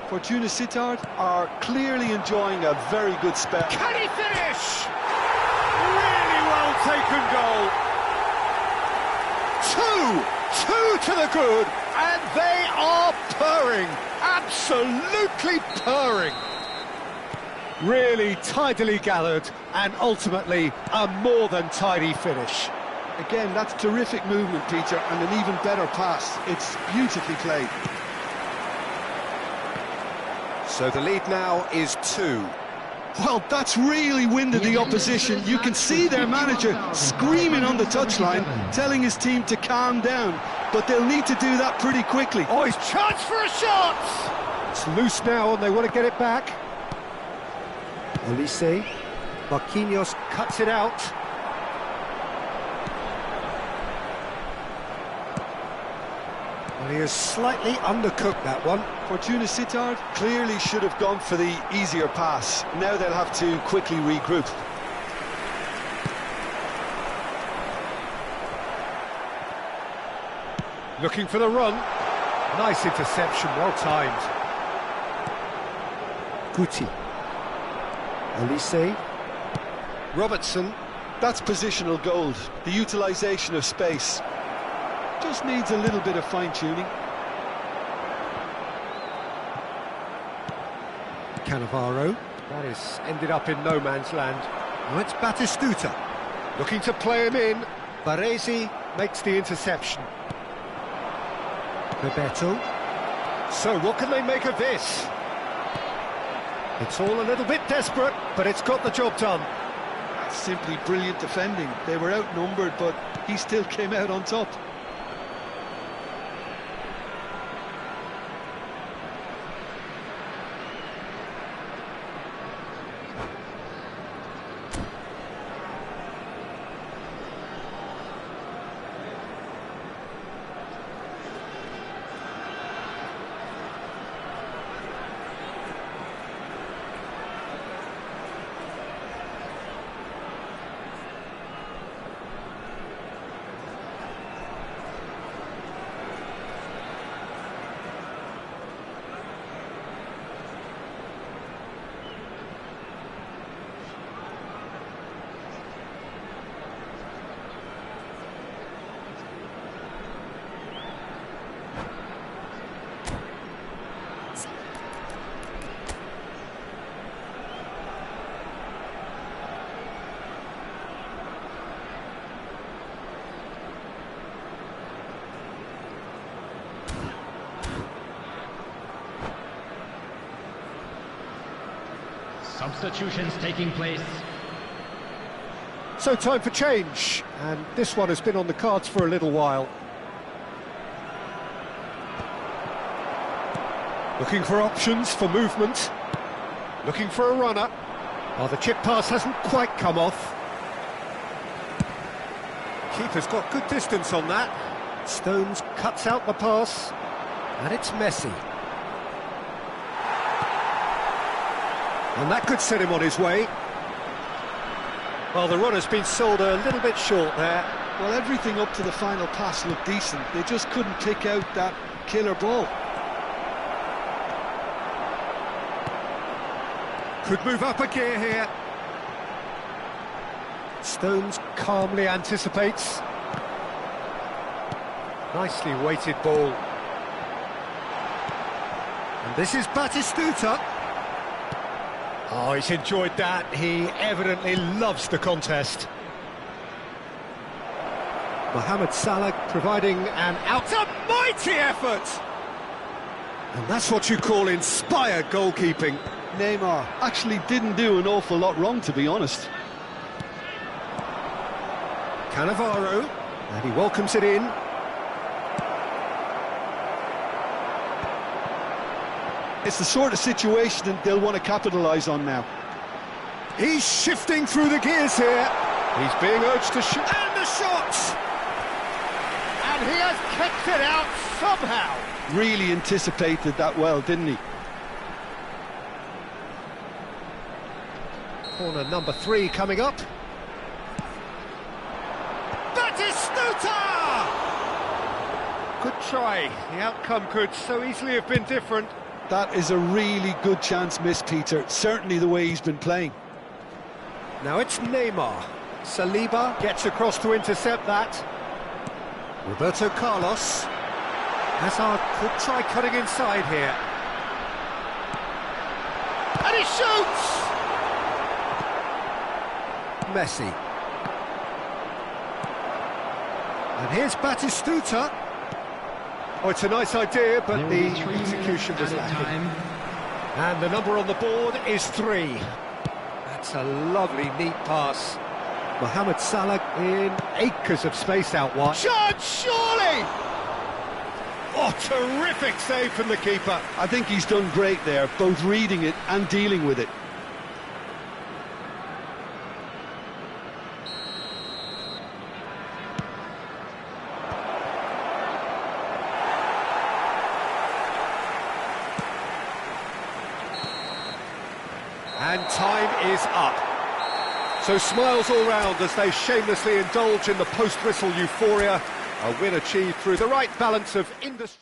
[SPEAKER 2] Fortuna Sittard are clearly enjoying a very good spell.
[SPEAKER 1] Can he finish? Really well taken goal. Two to the good, and they are purring, absolutely purring. Really tidily gathered, and ultimately a more than tidy finish.
[SPEAKER 2] Again, that's terrific movement, Peter, and an even better pass. It's beautifully played.
[SPEAKER 1] So the lead now is 2.
[SPEAKER 2] Well, that's really winded the opposition. You can see their manager screaming on the touchline, telling his team to calm down, but they'll need to do that pretty quickly.
[SPEAKER 1] Oh, he's chance for a shot! It's loose now, and they want to get it back. Olise. Marquinhos cuts it out. Well, he has slightly undercooked that one.
[SPEAKER 2] Fortuna Sittard clearly should have gone for the easier pass. Now they'll have to quickly regroup.
[SPEAKER 1] Looking for the run. Nice interception, well timed. Guti. Olise. Robertson.
[SPEAKER 2] That's positional gold. The utilisation of space. Just needs a little bit of fine-tuning.
[SPEAKER 1] Cannavaro. That is ended up in no man's land. Now it's Batistuta. Looking to play him in. Baresi makes the interception. Bebeto. So what can they make of this? It's all a little bit desperate, but it's got the job done.
[SPEAKER 2] Simply brilliant defending. They were outnumbered, but he still came out on top.
[SPEAKER 3] Substitutions taking place.
[SPEAKER 1] So time for change, and this one has been on the cards for a little while. Looking for options for movement. Looking for a runner. Oh, the chip pass hasn't quite come off. Keeper's got good distance on that. Stones cuts out the pass, and it's Messi. And that could set him on his way. Well, the runner's been sold a little bit short there.
[SPEAKER 2] Well, everything up to the final pass looked decent. They just couldn't pick out that killer ball.
[SPEAKER 1] Could move up a gear here. Stones calmly anticipates. Nicely weighted ball. And this is Batistuta. Oh, he's enjoyed that. He evidently loves the contest. Mohamed Salah providing an mighty effort. And that's what you call inspired goalkeeping.
[SPEAKER 2] Neymar actually didn't do an awful lot wrong, to be honest.
[SPEAKER 1] Cannavaro, and he welcomes it in.
[SPEAKER 2] It's the sort of situation that they'll want to capitalise on now.
[SPEAKER 1] He's shifting through the gears here. He's being urged to shoot. And the shot! And he has kept it out somehow.
[SPEAKER 2] Really anticipated that well, didn't he?
[SPEAKER 1] Corner number 3 coming up. Batistuta! Good try. The outcome could so easily have been different.
[SPEAKER 2] That is a really good chance missed, Peter. Certainly the way he's been playing.
[SPEAKER 1] Now it's Neymar. Saliba gets across to intercept that. Roberto Carlos. Hazard could try cutting inside here. And he shoots! Messi. And here's Batistuta. Oh, it's a nice idea, but the execution was lacking. And the number on the board is 3. That's a lovely, neat pass. Mohamed Salah in acres of space out wide. Shot, surely! Oh, terrific save from the keeper.
[SPEAKER 2] I think he's done great there, both reading it and dealing with it.
[SPEAKER 1] And time is up. So smiles all round as they shamelessly indulge in the post-whistle euphoria. A win achieved through the right balance of industry.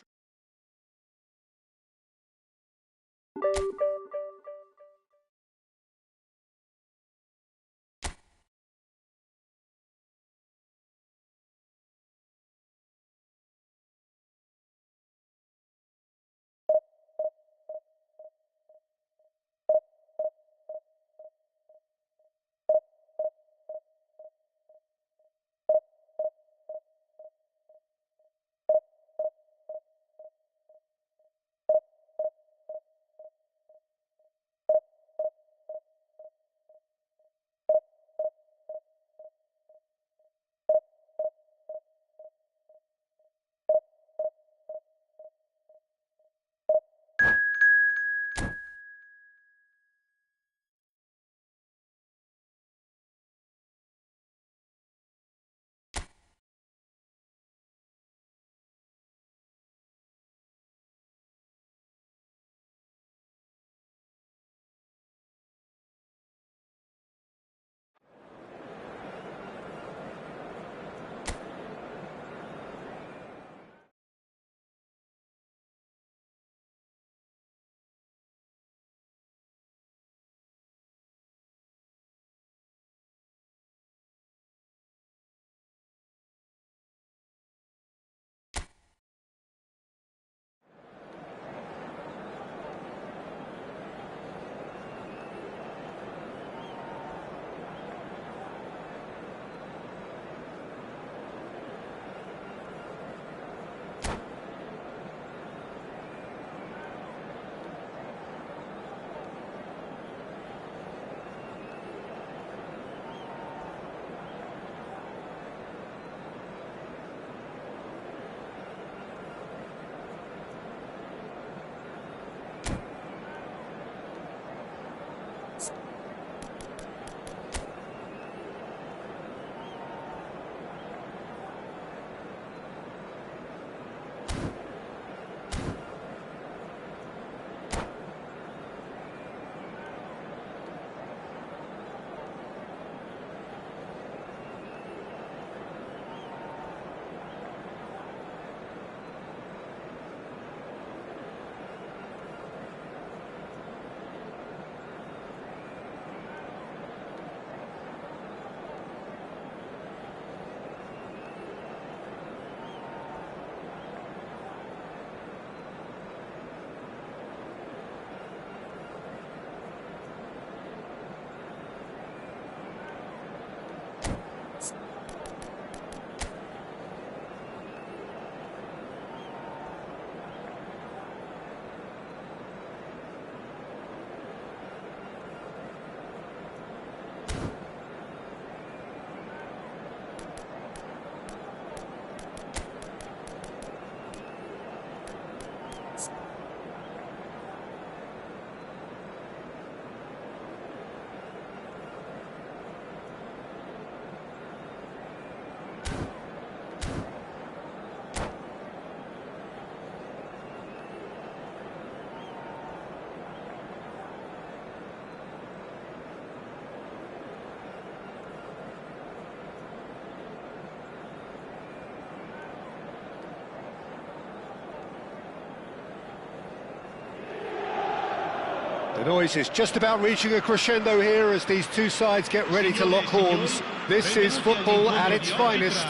[SPEAKER 1] The noise is just about reaching a crescendo here as these two sides get ready to lock horns. This is football at its finest.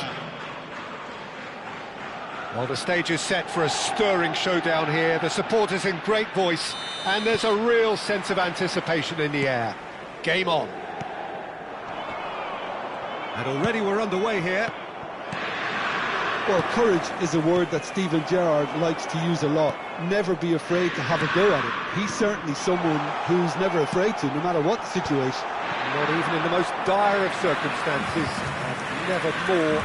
[SPEAKER 1] Well, the stage is set for a stirring showdown here. The supporters in great voice, and there's a real sense of anticipation in the air. Game on. And already we're underway here.
[SPEAKER 2] Well, courage is a word that Steven Gerrard likes to use a lot. Never be afraid to have a go at it. He's certainly someone who's never afraid to, no matter what the situation.
[SPEAKER 1] Not even in the most dire of circumstances, and never more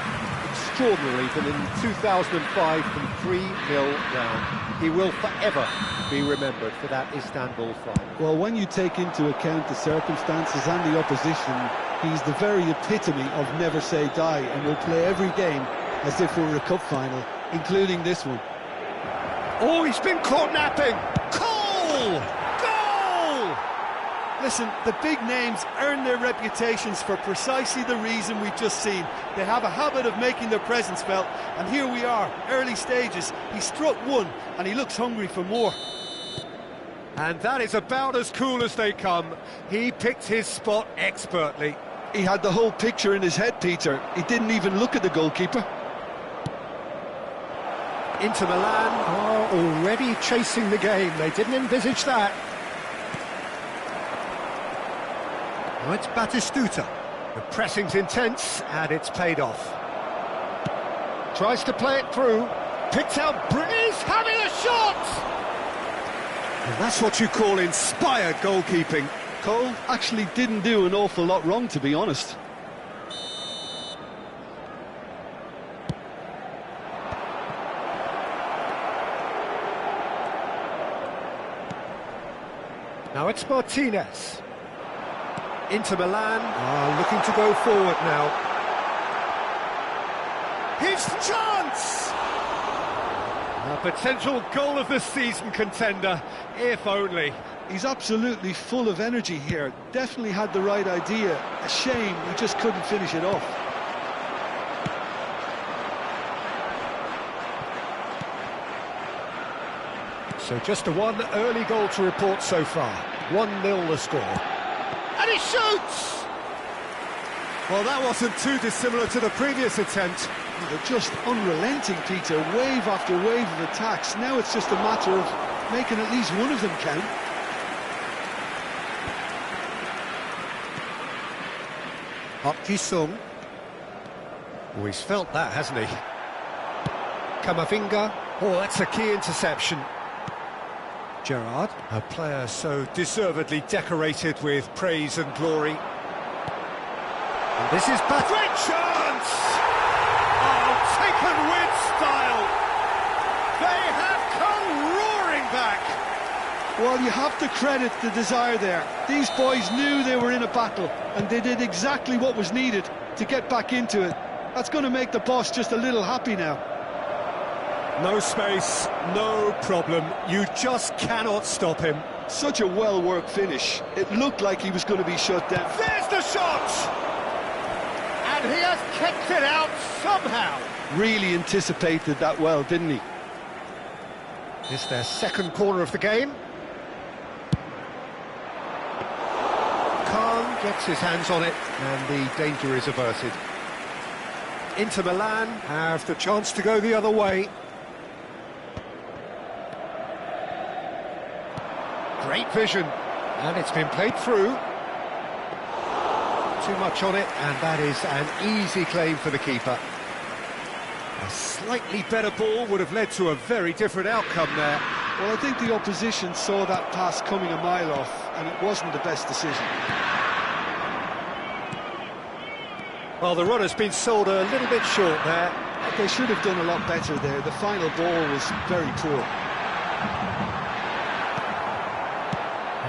[SPEAKER 1] extraordinary than in 2005 from 3-0 down. He will forever be remembered for that Istanbul final.
[SPEAKER 2] Well, when you take into account the circumstances and the opposition, he's the very epitome of never say die, and will play every game as if it were a cup final, including this one.
[SPEAKER 1] Oh, he's been caught napping! Goal! Goal!
[SPEAKER 5] Listen, the big names earn their reputations for precisely the reason we've just seen. They have a habit of making their presence felt, and here we are, early stages. He struck one, and he looks hungry for more.
[SPEAKER 1] And that is about as cool as they come. He picked his spot expertly.
[SPEAKER 2] He had the whole picture in his head, Peter. He didn't even look at the goalkeeper.
[SPEAKER 1] Inter Milan are already chasing the game. They didn't envisage that. Now it's Batistuta. The pressing's intense, and it's paid off. Tries to play it through. Picks out He's having a shot! And that's what you call inspired goalkeeping.
[SPEAKER 2] Cole actually didn't do an awful lot wrong, to be honest.
[SPEAKER 1] Now it's Martinez. Inter Milan are looking to go forward now. His chance! A potential goal of the season contender, if only.
[SPEAKER 2] He's absolutely full of energy here. Definitely had the right idea. A shame he just couldn't finish it off.
[SPEAKER 1] So just one early goal to report so far. 1-0 the score. And he shoots! Well, that wasn't too dissimilar to the previous attempt.
[SPEAKER 2] They're just unrelenting, Peter. Wave after wave of attacks. Now it's just a matter of making at least one of them count.
[SPEAKER 1] Park Ji-sung. Oh, he's felt that, hasn't he? Kamavinga. Oh, that's a key interception. Gerrard, a player so deservedly decorated with praise and glory. And this is great chance! Oh, taken with style! They have come roaring back!
[SPEAKER 2] Well, you have to credit the desire there. These boys knew they were in a battle, and they did exactly what was needed to get back into it. That's going to make the boss just a little happy now.
[SPEAKER 1] No space, no problem. You just cannot stop him.
[SPEAKER 2] Such a well-worked finish. It looked like he was going to be shut down.
[SPEAKER 1] There's the shot! And he has kicked it out somehow.
[SPEAKER 2] Really anticipated that well, didn't he?
[SPEAKER 1] It's their second corner of the game. Khan gets his hands on it, and the danger is averted. Inter Milan have the chance to go the other way. Great vision, and it's been played through. Too much on it, and that is an easy claim for the keeper. A slightly better ball would have led to a very different outcome there.
[SPEAKER 2] Well, I think the opposition saw that pass coming a mile off, and it wasn't the best decision.
[SPEAKER 1] Well, the runner's been sold a little bit short there.
[SPEAKER 2] They should have done a lot better there. The final ball was very poor.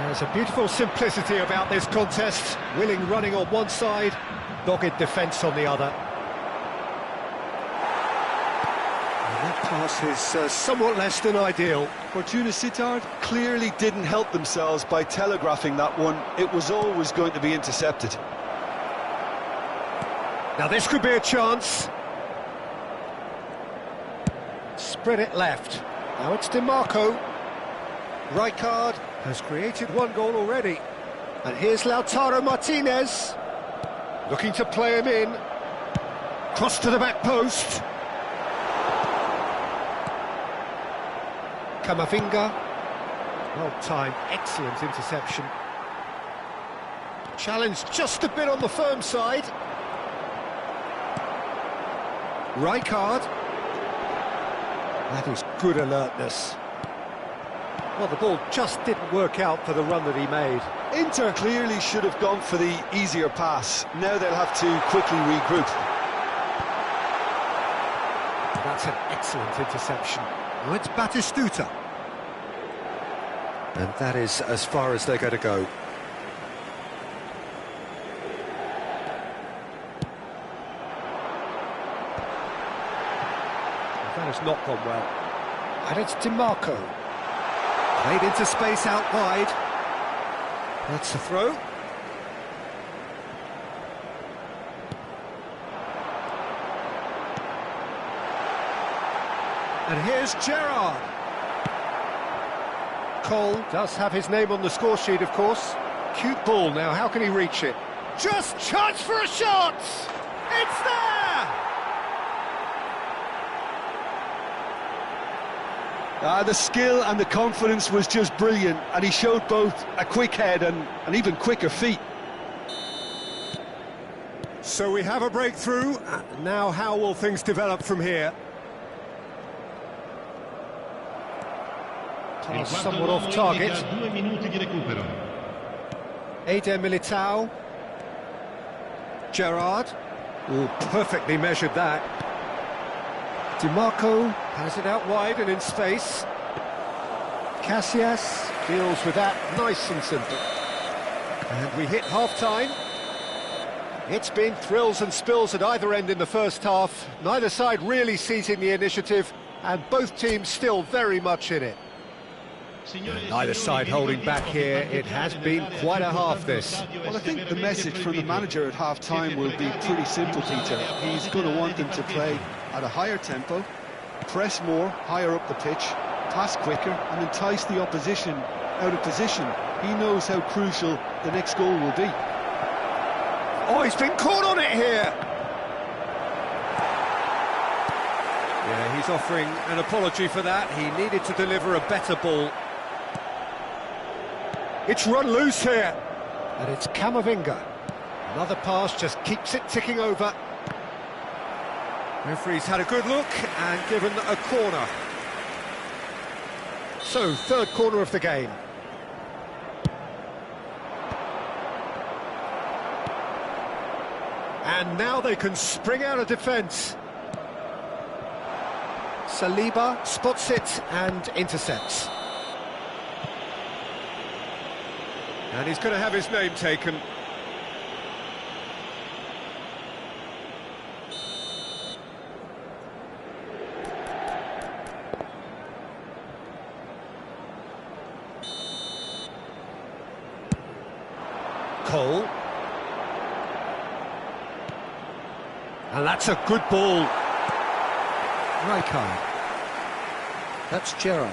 [SPEAKER 1] There's a beautiful simplicity about this contest. Willing running on one side, dogged defence on the other. And that pass is somewhat less than ideal.
[SPEAKER 2] Fortuna Sittard clearly didn't help themselves by telegraphing that one. It was always going to be intercepted.
[SPEAKER 1] Now this could be a chance. Spread it left. Now it's DiMarco. Rijkaard has created one goal already. And here's Lautaro Martinez. Looking to play him in. Cross to the back post. Camavinga. Well timed, excellent interception. Challenge just a bit on the firm side. Rijkaard. That is good alertness. Well, the ball just didn't work out for the run that he made.
[SPEAKER 2] Inter clearly should have gone for the easier pass. Now they'll have to quickly regroup.
[SPEAKER 1] That's an excellent interception. Now it's Batistuta. And that is as far as they're going to go. That has not gone well. And it's DiMarco. Played into space out wide. That's the throw. And here's Gerrard. Cole does have his name on the score sheet, of course. Cute ball now, how can he reach it? Just chance for a shot! It's there!
[SPEAKER 2] The skill and the confidence was just brilliant, and he showed both a quick head and even quicker feet.
[SPEAKER 1] So we have a breakthrough. Now how will things develop from here? Pass somewhat off target. Eder Militao. Gerrard. Oh, perfectly measured that. DiMarco has it out wide and in space. Casillas deals with that nice and simple. And we hit half-time. It's been thrills and spills at either end in the first half. Neither side really seizing the initiative, and both teams still very much in it. Neither side holding back here. It has been quite a half, this.
[SPEAKER 2] Well, I think the message from the manager at half-time will be pretty simple, Peter. He's going to want them to play at a higher tempo, press more, higher up the pitch, pass quicker, and entice the opposition out of position. He knows how crucial the next goal will be.
[SPEAKER 1] Oh, he's been caught on it here! Yeah, he's offering an apology for that. He needed to deliver a better ball. It's run loose here. And it's Camavinga. Another pass just keeps it ticking over. Referee's had a good look and given a corner. So, third corner of the game. And now they can spring out of defence. Saliba spots it and intercepts. And he's going to have his name taken. Cole. And that's a good ball. Rijkaard. That's Gerrard.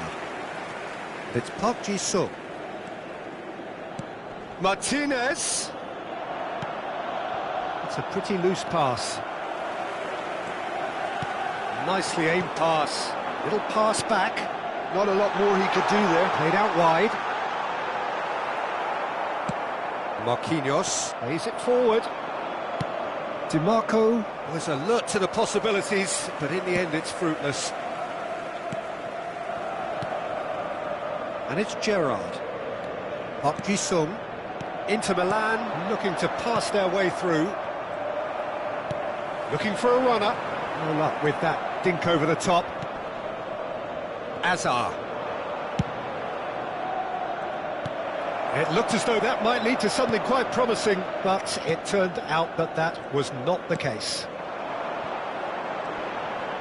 [SPEAKER 1] It's Park Ji-sung. Martinez. It's a pretty loose pass. Nicely aimed pass. Little pass back.
[SPEAKER 2] Not a lot more he could do there.
[SPEAKER 1] Played out wide. Marquinhos plays it forward. DiMarco was alert to the possibilities, but in the end it's fruitless. And it's Gerrard. Park Ji-sung. Inter Milan looking to pass their way through. Looking for a runner. No luck with that dink over the top. Azar. It looked as though that might lead to something quite promising, but it turned out that that was not the case.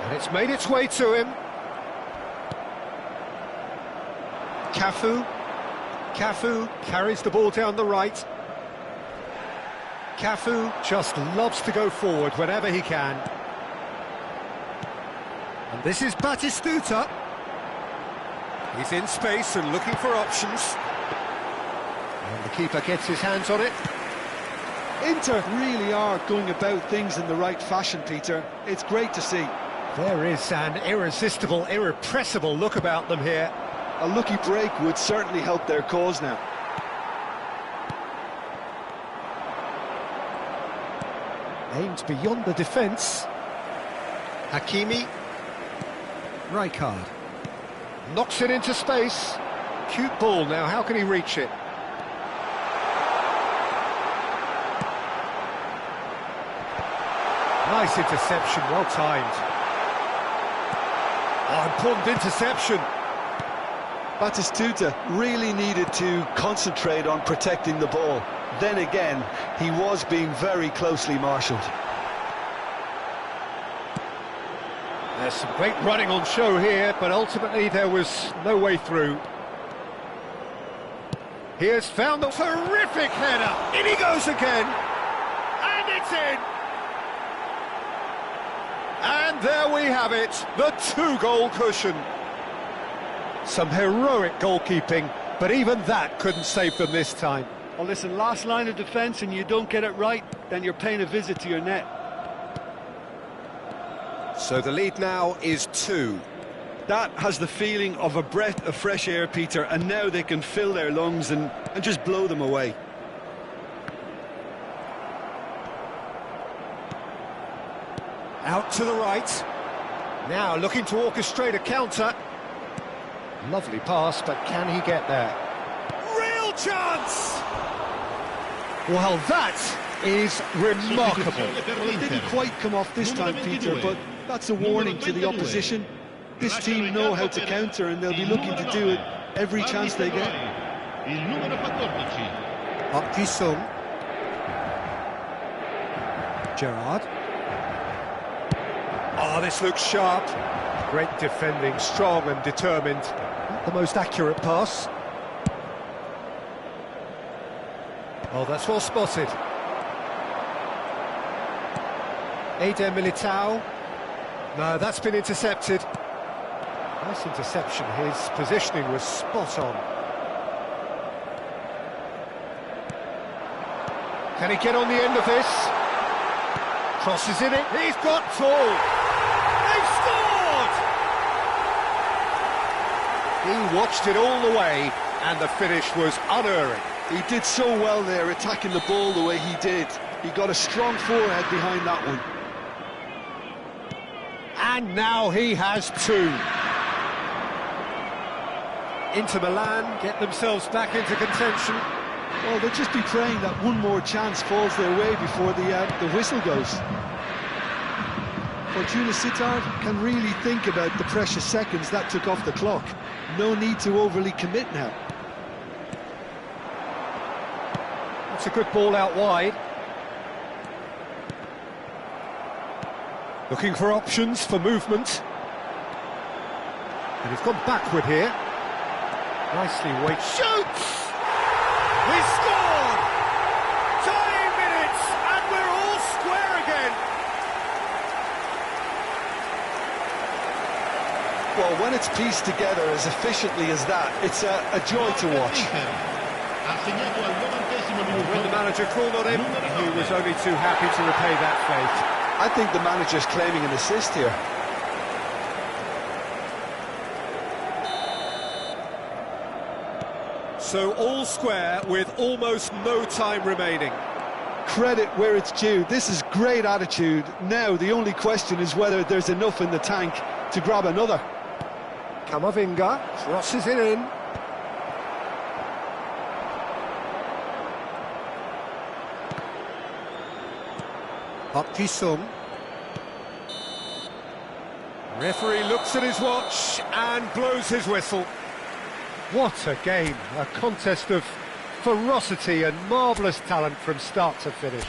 [SPEAKER 1] And it's made its way to him. Cafu. Cafu carries the ball down the right. Cafu just loves to go forward whenever he can. And this is Batistuta. He's in space and looking for options. And the keeper gets his hands on it.
[SPEAKER 2] Inter really are going about things in the right fashion, Peter. It's great to see.
[SPEAKER 1] There is an irresistible, irrepressible look about them here.
[SPEAKER 2] A lucky break would certainly help their cause now.
[SPEAKER 1] Aimed beyond the defence. Hakimi. Rijkaard. Knocks it into space. Cute ball now, how can he reach it? Nice interception, well timed. Oh, important interception.
[SPEAKER 2] Batistuta really needed to concentrate on protecting the ball. Then again, he was being very closely marshalled.
[SPEAKER 1] There's some great running on show here, but ultimately there was no way through. He has found the terrific header. In he goes again. And it's in. And there we have it, the two-goal cushion. Some heroic goalkeeping, but even that couldn't save them this time.
[SPEAKER 5] Well, listen, last line of defence and you don't get it right, then you're paying a visit to your net.
[SPEAKER 1] So the lead now is 2.
[SPEAKER 5] That has the feeling of a breath of fresh air, Peter, and now they can fill their lungs and just blow them away.
[SPEAKER 1] Out to the right. Now looking to orchestrate a counter. Lovely pass, but can he get there? Real chance! Well, that is remarkable.
[SPEAKER 2] Well, it didn't quite come off this time, Peter, but that's a warning to the opposition. This team know how to counter, and they'll be looking to do it every chance they get.
[SPEAKER 4] Il numero 14.
[SPEAKER 1] Up Ji-sung. Gerrard. Oh, this looks sharp. Great defending, strong and determined. Not the most accurate pass. Oh, that's well spotted. Eder Militao. No, that's been intercepted. Nice interception. His positioning was spot on. Can he get on the end of this? Crosses in it. He's got tall. They've scored! He watched it all the way, and the finish was unerring.
[SPEAKER 2] He did so well there, attacking the ball the way he did. He got a strong forehead behind that one.
[SPEAKER 1] And now he has 2. Inter Milan get themselves back into contention.
[SPEAKER 2] Well, they'll just be praying that one more chance falls their way before the whistle goes. Fortuna Sittard can really think about the precious seconds that took off the clock. No need to overly commit now.
[SPEAKER 1] That's a good ball out wide. Looking for options for movement. And he's gone backward here. Nicely weighted. Shoots! He scored! Tying minutes, and we're all square again.
[SPEAKER 2] Well, when it's pieced together as efficiently as that, it's a joy to watch.
[SPEAKER 1] When the manager called on him, he was only too happy to repay that fate.
[SPEAKER 2] I think the manager's claiming an assist here.
[SPEAKER 1] So all square with almost no time remaining.
[SPEAKER 2] Credit where it's due. This is great attitude. Now the only question is whether there's enough in the tank to grab another.
[SPEAKER 1] Camavinga crosses it in. Park Ji-sung. Referee looks at his watch and blows his whistle. What a game, a contest of ferocity and marvellous talent from start to finish.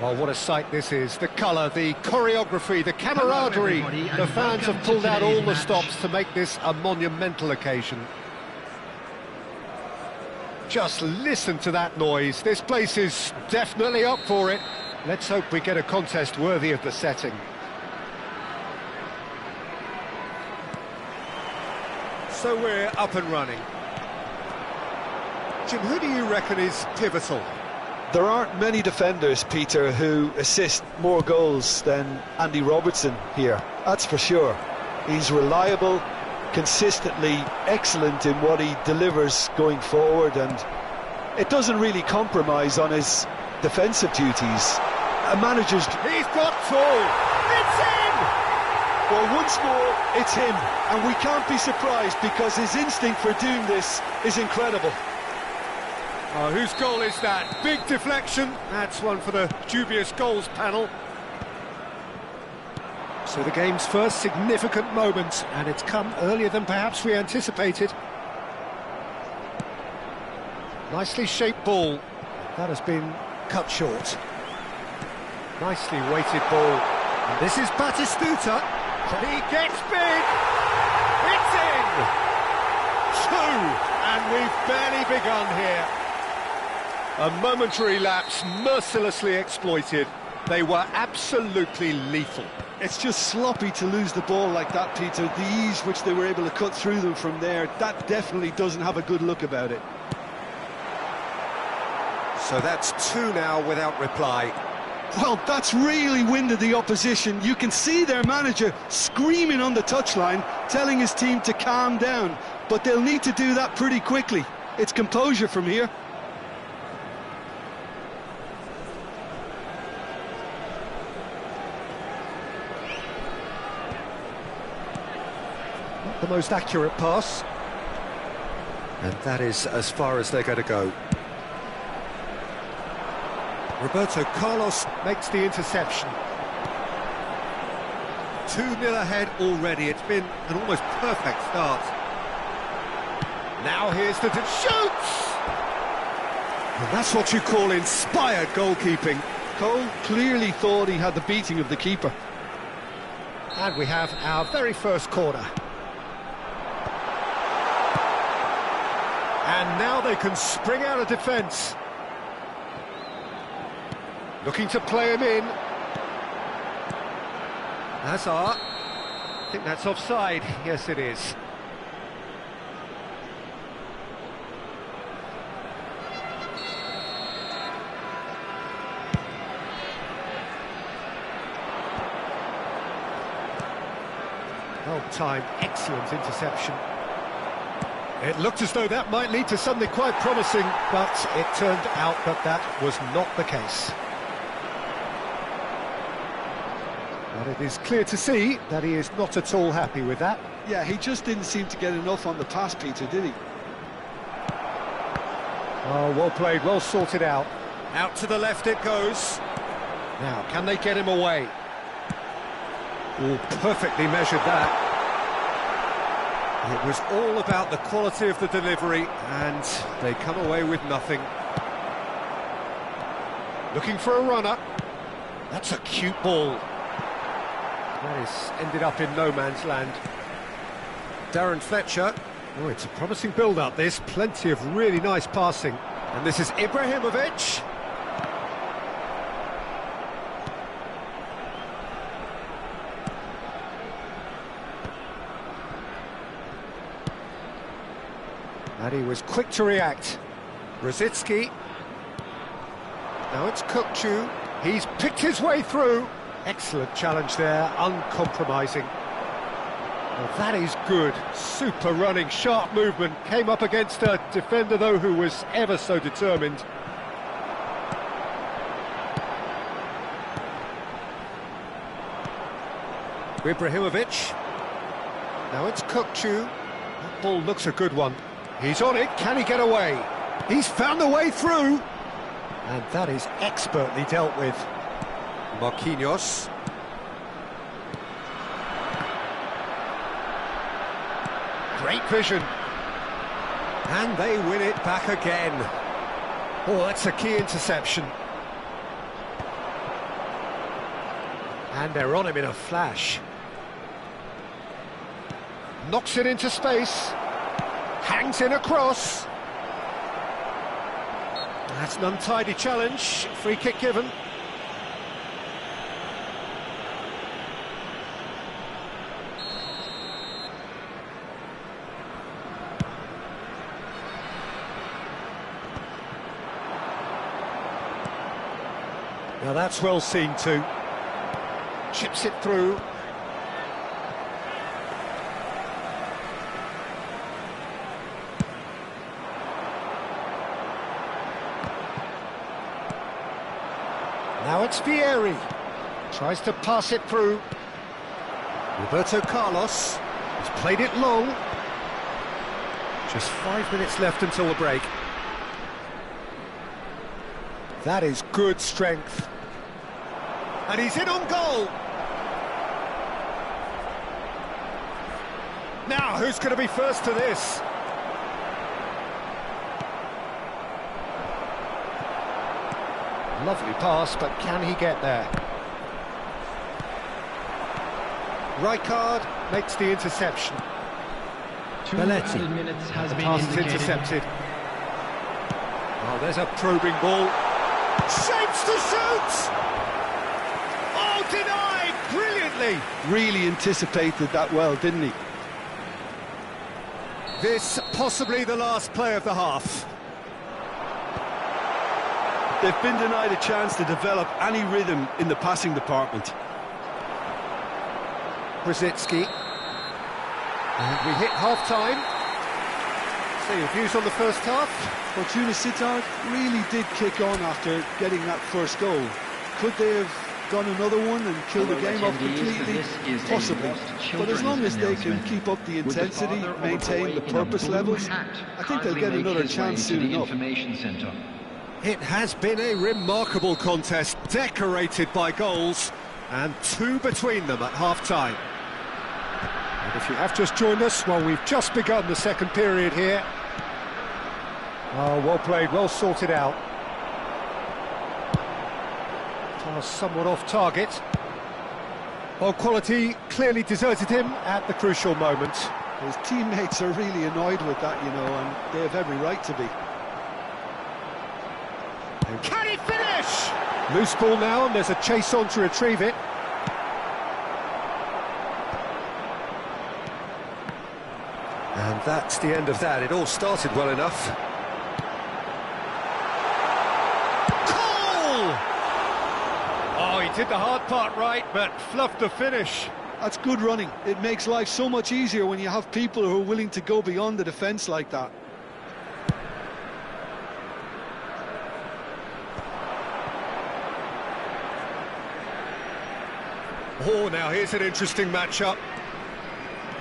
[SPEAKER 1] Well, what a sight this is. The colour, the choreography, the camaraderie.
[SPEAKER 3] everybody, and
[SPEAKER 1] The fans
[SPEAKER 3] welcome
[SPEAKER 1] have pulled
[SPEAKER 3] to
[SPEAKER 1] out all
[SPEAKER 3] today's
[SPEAKER 1] the
[SPEAKER 3] match.
[SPEAKER 1] stops to make this a monumental occasion. Just listen to that noise. This place is definitely up for it. Let's hope we get a contest worthy of the setting. So we're up and running. Jim, who do you reckon is pivotal?
[SPEAKER 2] There aren't many defenders, Peter, who assist more goals than Andy Robertson here, that's for sure. He's reliable, consistently excellent in what he delivers going forward, and it doesn't really compromise on his defensive duties. A manager's...
[SPEAKER 1] He's got tall! It's in!
[SPEAKER 2] Well, once more, it's him, and we can't be surprised because his instinct for doing this is incredible.
[SPEAKER 1] Oh, whose goal is that? Big deflection. That's one for the dubious goals panel. So the game's first significant moment, and it's come earlier than perhaps we anticipated. Nicely shaped ball. That has been cut short. Nicely weighted ball. And this is Batistuta. And he gets big. It's in! Two! And we've barely begun here. A momentary lapse, mercilessly exploited. They were absolutely lethal.
[SPEAKER 2] It's just sloppy to lose the ball like that, Peter. The ease which they were able to cut through them from there, that definitely doesn't have a good look about it.
[SPEAKER 1] So that's two now without reply.
[SPEAKER 2] Well, that's really winded the opposition. You can see their manager screaming on the touchline, telling his team to calm down. But they'll need to do that pretty quickly. It's composure from here.
[SPEAKER 1] Not the most accurate pass. And that is as far as they're going to go. Roberto Carlos makes the interception. 2-0 ahead already. It's been an almost perfect start. Now here's the shoots! And that's what you call inspired goalkeeping.
[SPEAKER 2] Cole clearly thought he had the beating of the keeper.
[SPEAKER 1] And we have our very first corner. And now they can spring out of defence. Looking to play him in. Hazard. I think that's offside. Yes, it is. Well-timed, excellent interception. It looked as though that might lead to something quite promising, but it turned out that that was not the case. But it is clear to see that he is not at all happy with that.
[SPEAKER 2] Yeah, he just didn't seem to get enough on the pass, Peter, did he?
[SPEAKER 1] Oh, well played, well sorted out. Out to the left it goes. Now, can they get him away? Oh, perfectly measured that. It was all about the quality of the delivery, and they come away with nothing. Looking for a runner. That's a cute ball. That is ended up in no man's land. Darren Fletcher. Oh, it's a promising build-up, this. Plenty of really nice passing. And this is Ibrahimovic. And he was quick to react. Rosicki. Now it's Kukcu. He's picked his way through. Excellent challenge there, uncompromising. Well, that is good. Super running, sharp movement. Came up against a defender, though, who was ever so determined. Ibrahimovic. Now it's Kukcu. That ball looks a good one. He's on it. Can he get away? He's found a way through. And that is expertly dealt with. Marquinhos. Great vision. And they win it back again. Oh, that's a key interception. And they're on him in a flash. Knocks it into space. Hangs in a cross. That's an untidy challenge. Free kick given. Now that's well seen too. Chips it through. Now it's Vieri. Tries to pass it through. Roberto Carlos. He's played it long. Just 5 minutes left until the break. That is good strength. And he's in on goal. Now, who's going to be first to this? Lovely pass, but can he get there? Rijkaard makes the interception.
[SPEAKER 3] 2
[SPEAKER 1] Belletti.
[SPEAKER 3] added minutes has
[SPEAKER 1] The
[SPEAKER 3] been
[SPEAKER 1] pass is
[SPEAKER 3] indicated.
[SPEAKER 1] intercepted. Oh, there's a probing ball. Shapes to shoot! Oh, denied! Brilliantly!
[SPEAKER 2] Really anticipated that well, didn't he?
[SPEAKER 1] This possibly the last play of the half.
[SPEAKER 2] They've been denied a chance to develop any rhythm in the passing department.
[SPEAKER 1] Brzezinski. And we hit half-time. So your views on the first half?
[SPEAKER 2] Fortuna Sittard really did kick on after getting that first goal. Could they have gone another one and killed the game off completely? Possibly. But as long as they can keep up the intensity, maintain the purpose levels, I think they'll get another chance soon enough.
[SPEAKER 1] It has been a remarkable contest, decorated by goals, and 2 between them at half-time. And if you have just joined us, well, we've just begun the second period here. Oh, well played, well sorted out. Pass somewhat off target. Well, quality clearly deserted him at the crucial moment.
[SPEAKER 2] His teammates are really annoyed with that, you know, and they have every right to be.
[SPEAKER 1] And can he finish? Loose ball now, and there's a chase on to retrieve it. And that's the end of that. It all started well enough. Goal! Oh, he did the hard part right, but fluffed the finish.
[SPEAKER 2] That's good running. It makes life so much easier when you have people who are willing to go beyond the defence like that.
[SPEAKER 1] Oh, now here's an interesting matchup.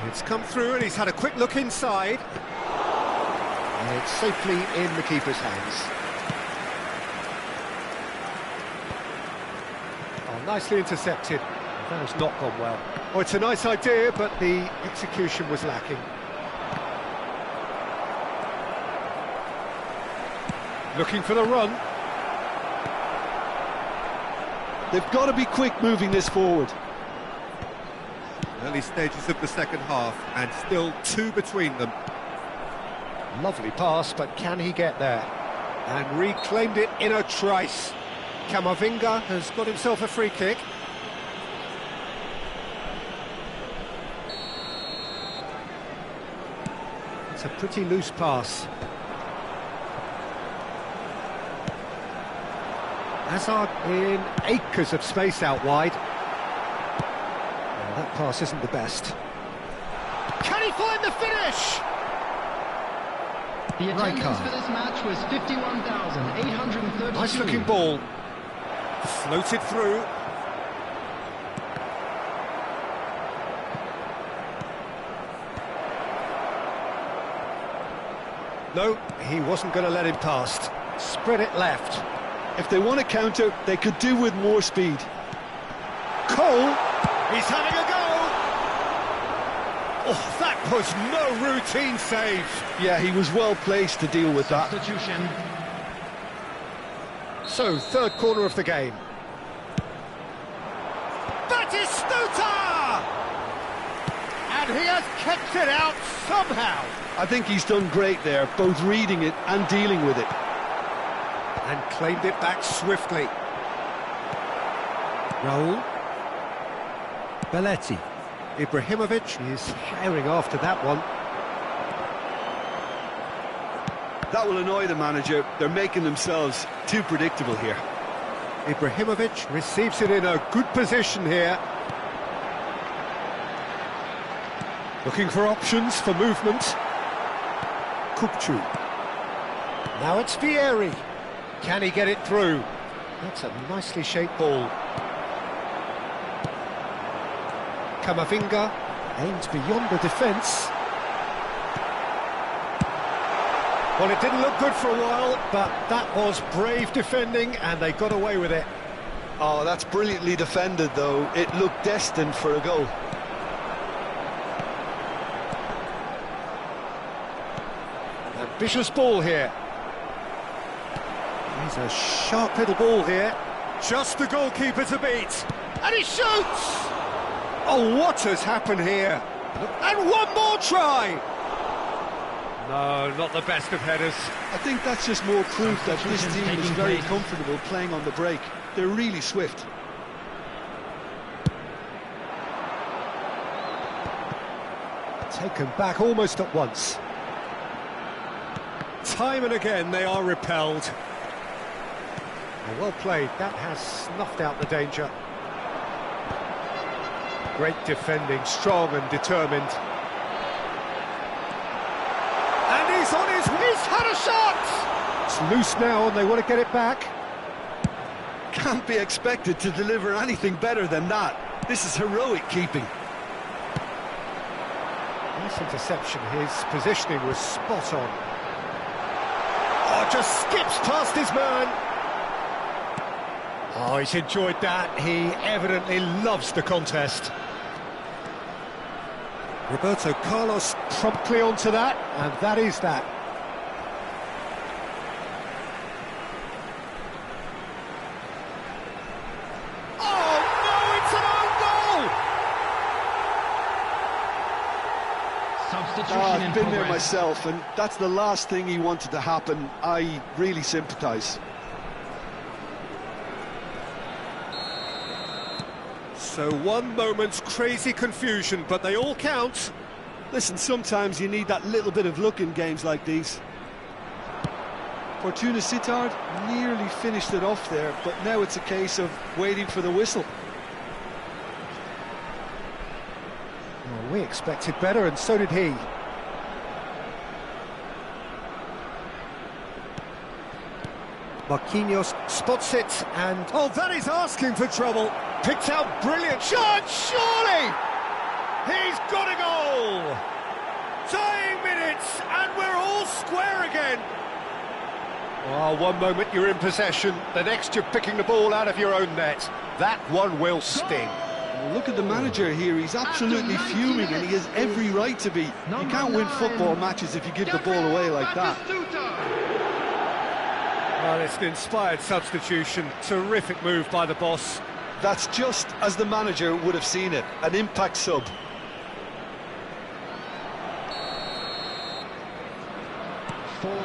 [SPEAKER 1] It's come through and he's had a quick look inside. And it's safely in the keeper's hands. Oh, nicely intercepted. That has not gone well. Oh, it's a nice idea, but the execution was lacking. Looking for the run.
[SPEAKER 2] They've got to be quick moving this forward.
[SPEAKER 1] Early stages of the second half, and still 2 between them. Lovely pass, but can he get there? And reclaimed it in a trice. Camavinga has got himself a free kick. It's a pretty loose pass. Hazard in acres of space out wide. That pass isn't the best. Can he find the finish?
[SPEAKER 3] The attendance
[SPEAKER 1] Rijkaard.
[SPEAKER 3] for this match was 51,832.
[SPEAKER 1] Nice looking ball. Floated through. No, he wasn't going to let him past. Spread it left.
[SPEAKER 2] If they want to counter, they could do with more speed.
[SPEAKER 1] Cole, he's having a go! Oh, that was no routine save.
[SPEAKER 2] Yeah, he was well placed to deal with that.
[SPEAKER 3] Substitution.
[SPEAKER 1] So, third corner of the game. That And he has kept it out somehow.
[SPEAKER 2] I think he's done great there, both reading it and dealing with it.
[SPEAKER 1] And claimed it back swiftly. Raul. Belletti. Ibrahimovic is herring after that one.
[SPEAKER 2] That will annoy the manager. They're making themselves too predictable here.
[SPEAKER 1] Ibrahimovic receives it in a good position here. Looking for options for movement. Kupchu. Now it's Vieri. Can he get it through? That's a nicely shaped ball. Camavinga aims beyond the defence. Well, it didn't look good for a while, but that was brave defending, and they got away with it.
[SPEAKER 2] Oh, that's brilliantly defended, though. It looked destined for a goal.
[SPEAKER 1] Ambitious ball here. He's a sharp little ball here. Just the goalkeeper to beat. And he shoots! Oh, what has happened here? And one more try! No, not the best of headers.
[SPEAKER 2] I think that's just more proof that this team is very comfortable playing on the break. They're really swift.
[SPEAKER 1] Taken back almost at once. Time and again they are repelled. Well played, that has snuffed out the danger. Great defending, strong and determined. And he's on his way, he's had a shot! It's loose now and they want to get it back.
[SPEAKER 2] Can't be expected to deliver anything better than that. This is heroic keeping.
[SPEAKER 1] Nice interception, his positioning was spot on. Oh, just skips past his man. Oh, he's enjoyed that. He evidently loves the contest. Roberto Carlos promptly onto that, and that is that. Oh, no, it's an own goal!
[SPEAKER 3] Substitution
[SPEAKER 2] I've
[SPEAKER 3] in
[SPEAKER 2] been there
[SPEAKER 3] progress.
[SPEAKER 2] myself, and that's the last thing he wanted to happen. I really sympathise.
[SPEAKER 1] So one moment's crazy confusion, but they all count.
[SPEAKER 2] Listen, sometimes you need that little bit of luck in games like these. Fortuna Sittard nearly finished it off there, but now it's a case of waiting for the whistle.
[SPEAKER 1] Well, we expected better, and so did he. Marquinhos spots it, and... oh, that is asking for trouble. Picked out brilliant shot, surely! He's got a goal! Dying minutes, and we're all square again. Oh, one moment you're in possession, the next you're picking the ball out of your own net. That one will sting.
[SPEAKER 2] Well, look at the manager here, he's absolutely fuming and he has every right to be. You can't win football matches if you give the ball away like that.
[SPEAKER 1] Well, it's an inspired substitution, terrific move by the boss.
[SPEAKER 2] That's just as the manager would have seen it, an impact sub.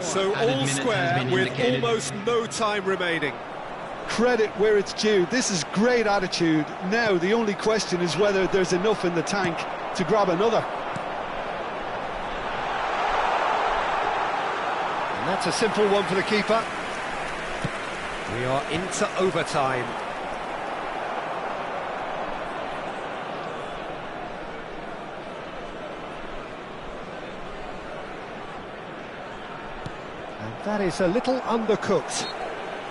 [SPEAKER 1] So all square with almost no time remaining.
[SPEAKER 2] Credit where it's due, this is great attitude. Now the only question is whether there's enough in the tank to grab another.
[SPEAKER 1] And that's a simple one for the keeper. We are into overtime. And that is a little undercooked.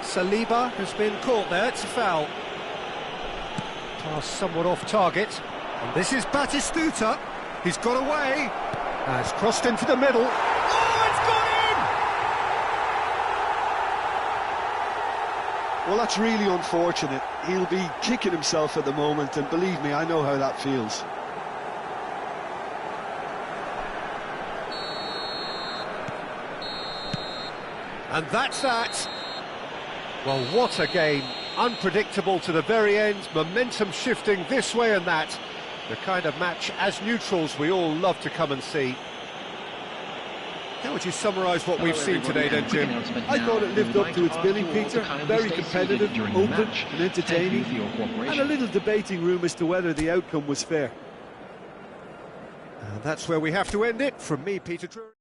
[SPEAKER 1] Saliba has been caught there, it's a foul. Pass somewhat off target. And this is Batistuta. He's got away. Has crossed into the middle. Oh, it's gone in!
[SPEAKER 2] Well, that's really unfortunate. He'll be kicking himself at the moment, and believe me, I know how that feels.
[SPEAKER 1] And that's that. Well, what a game. Unpredictable to the very end, momentum shifting this way and that. The kind of match, as neutrals, we all love to come and see. How would you summarise what we've seen today then, Jim?
[SPEAKER 5] I thought it lived up to its billing, Peter. Very competitive, open and entertaining, and a little debating room as to whether the outcome was fair.
[SPEAKER 1] And that's where we have to end it. From me, Peter Drury.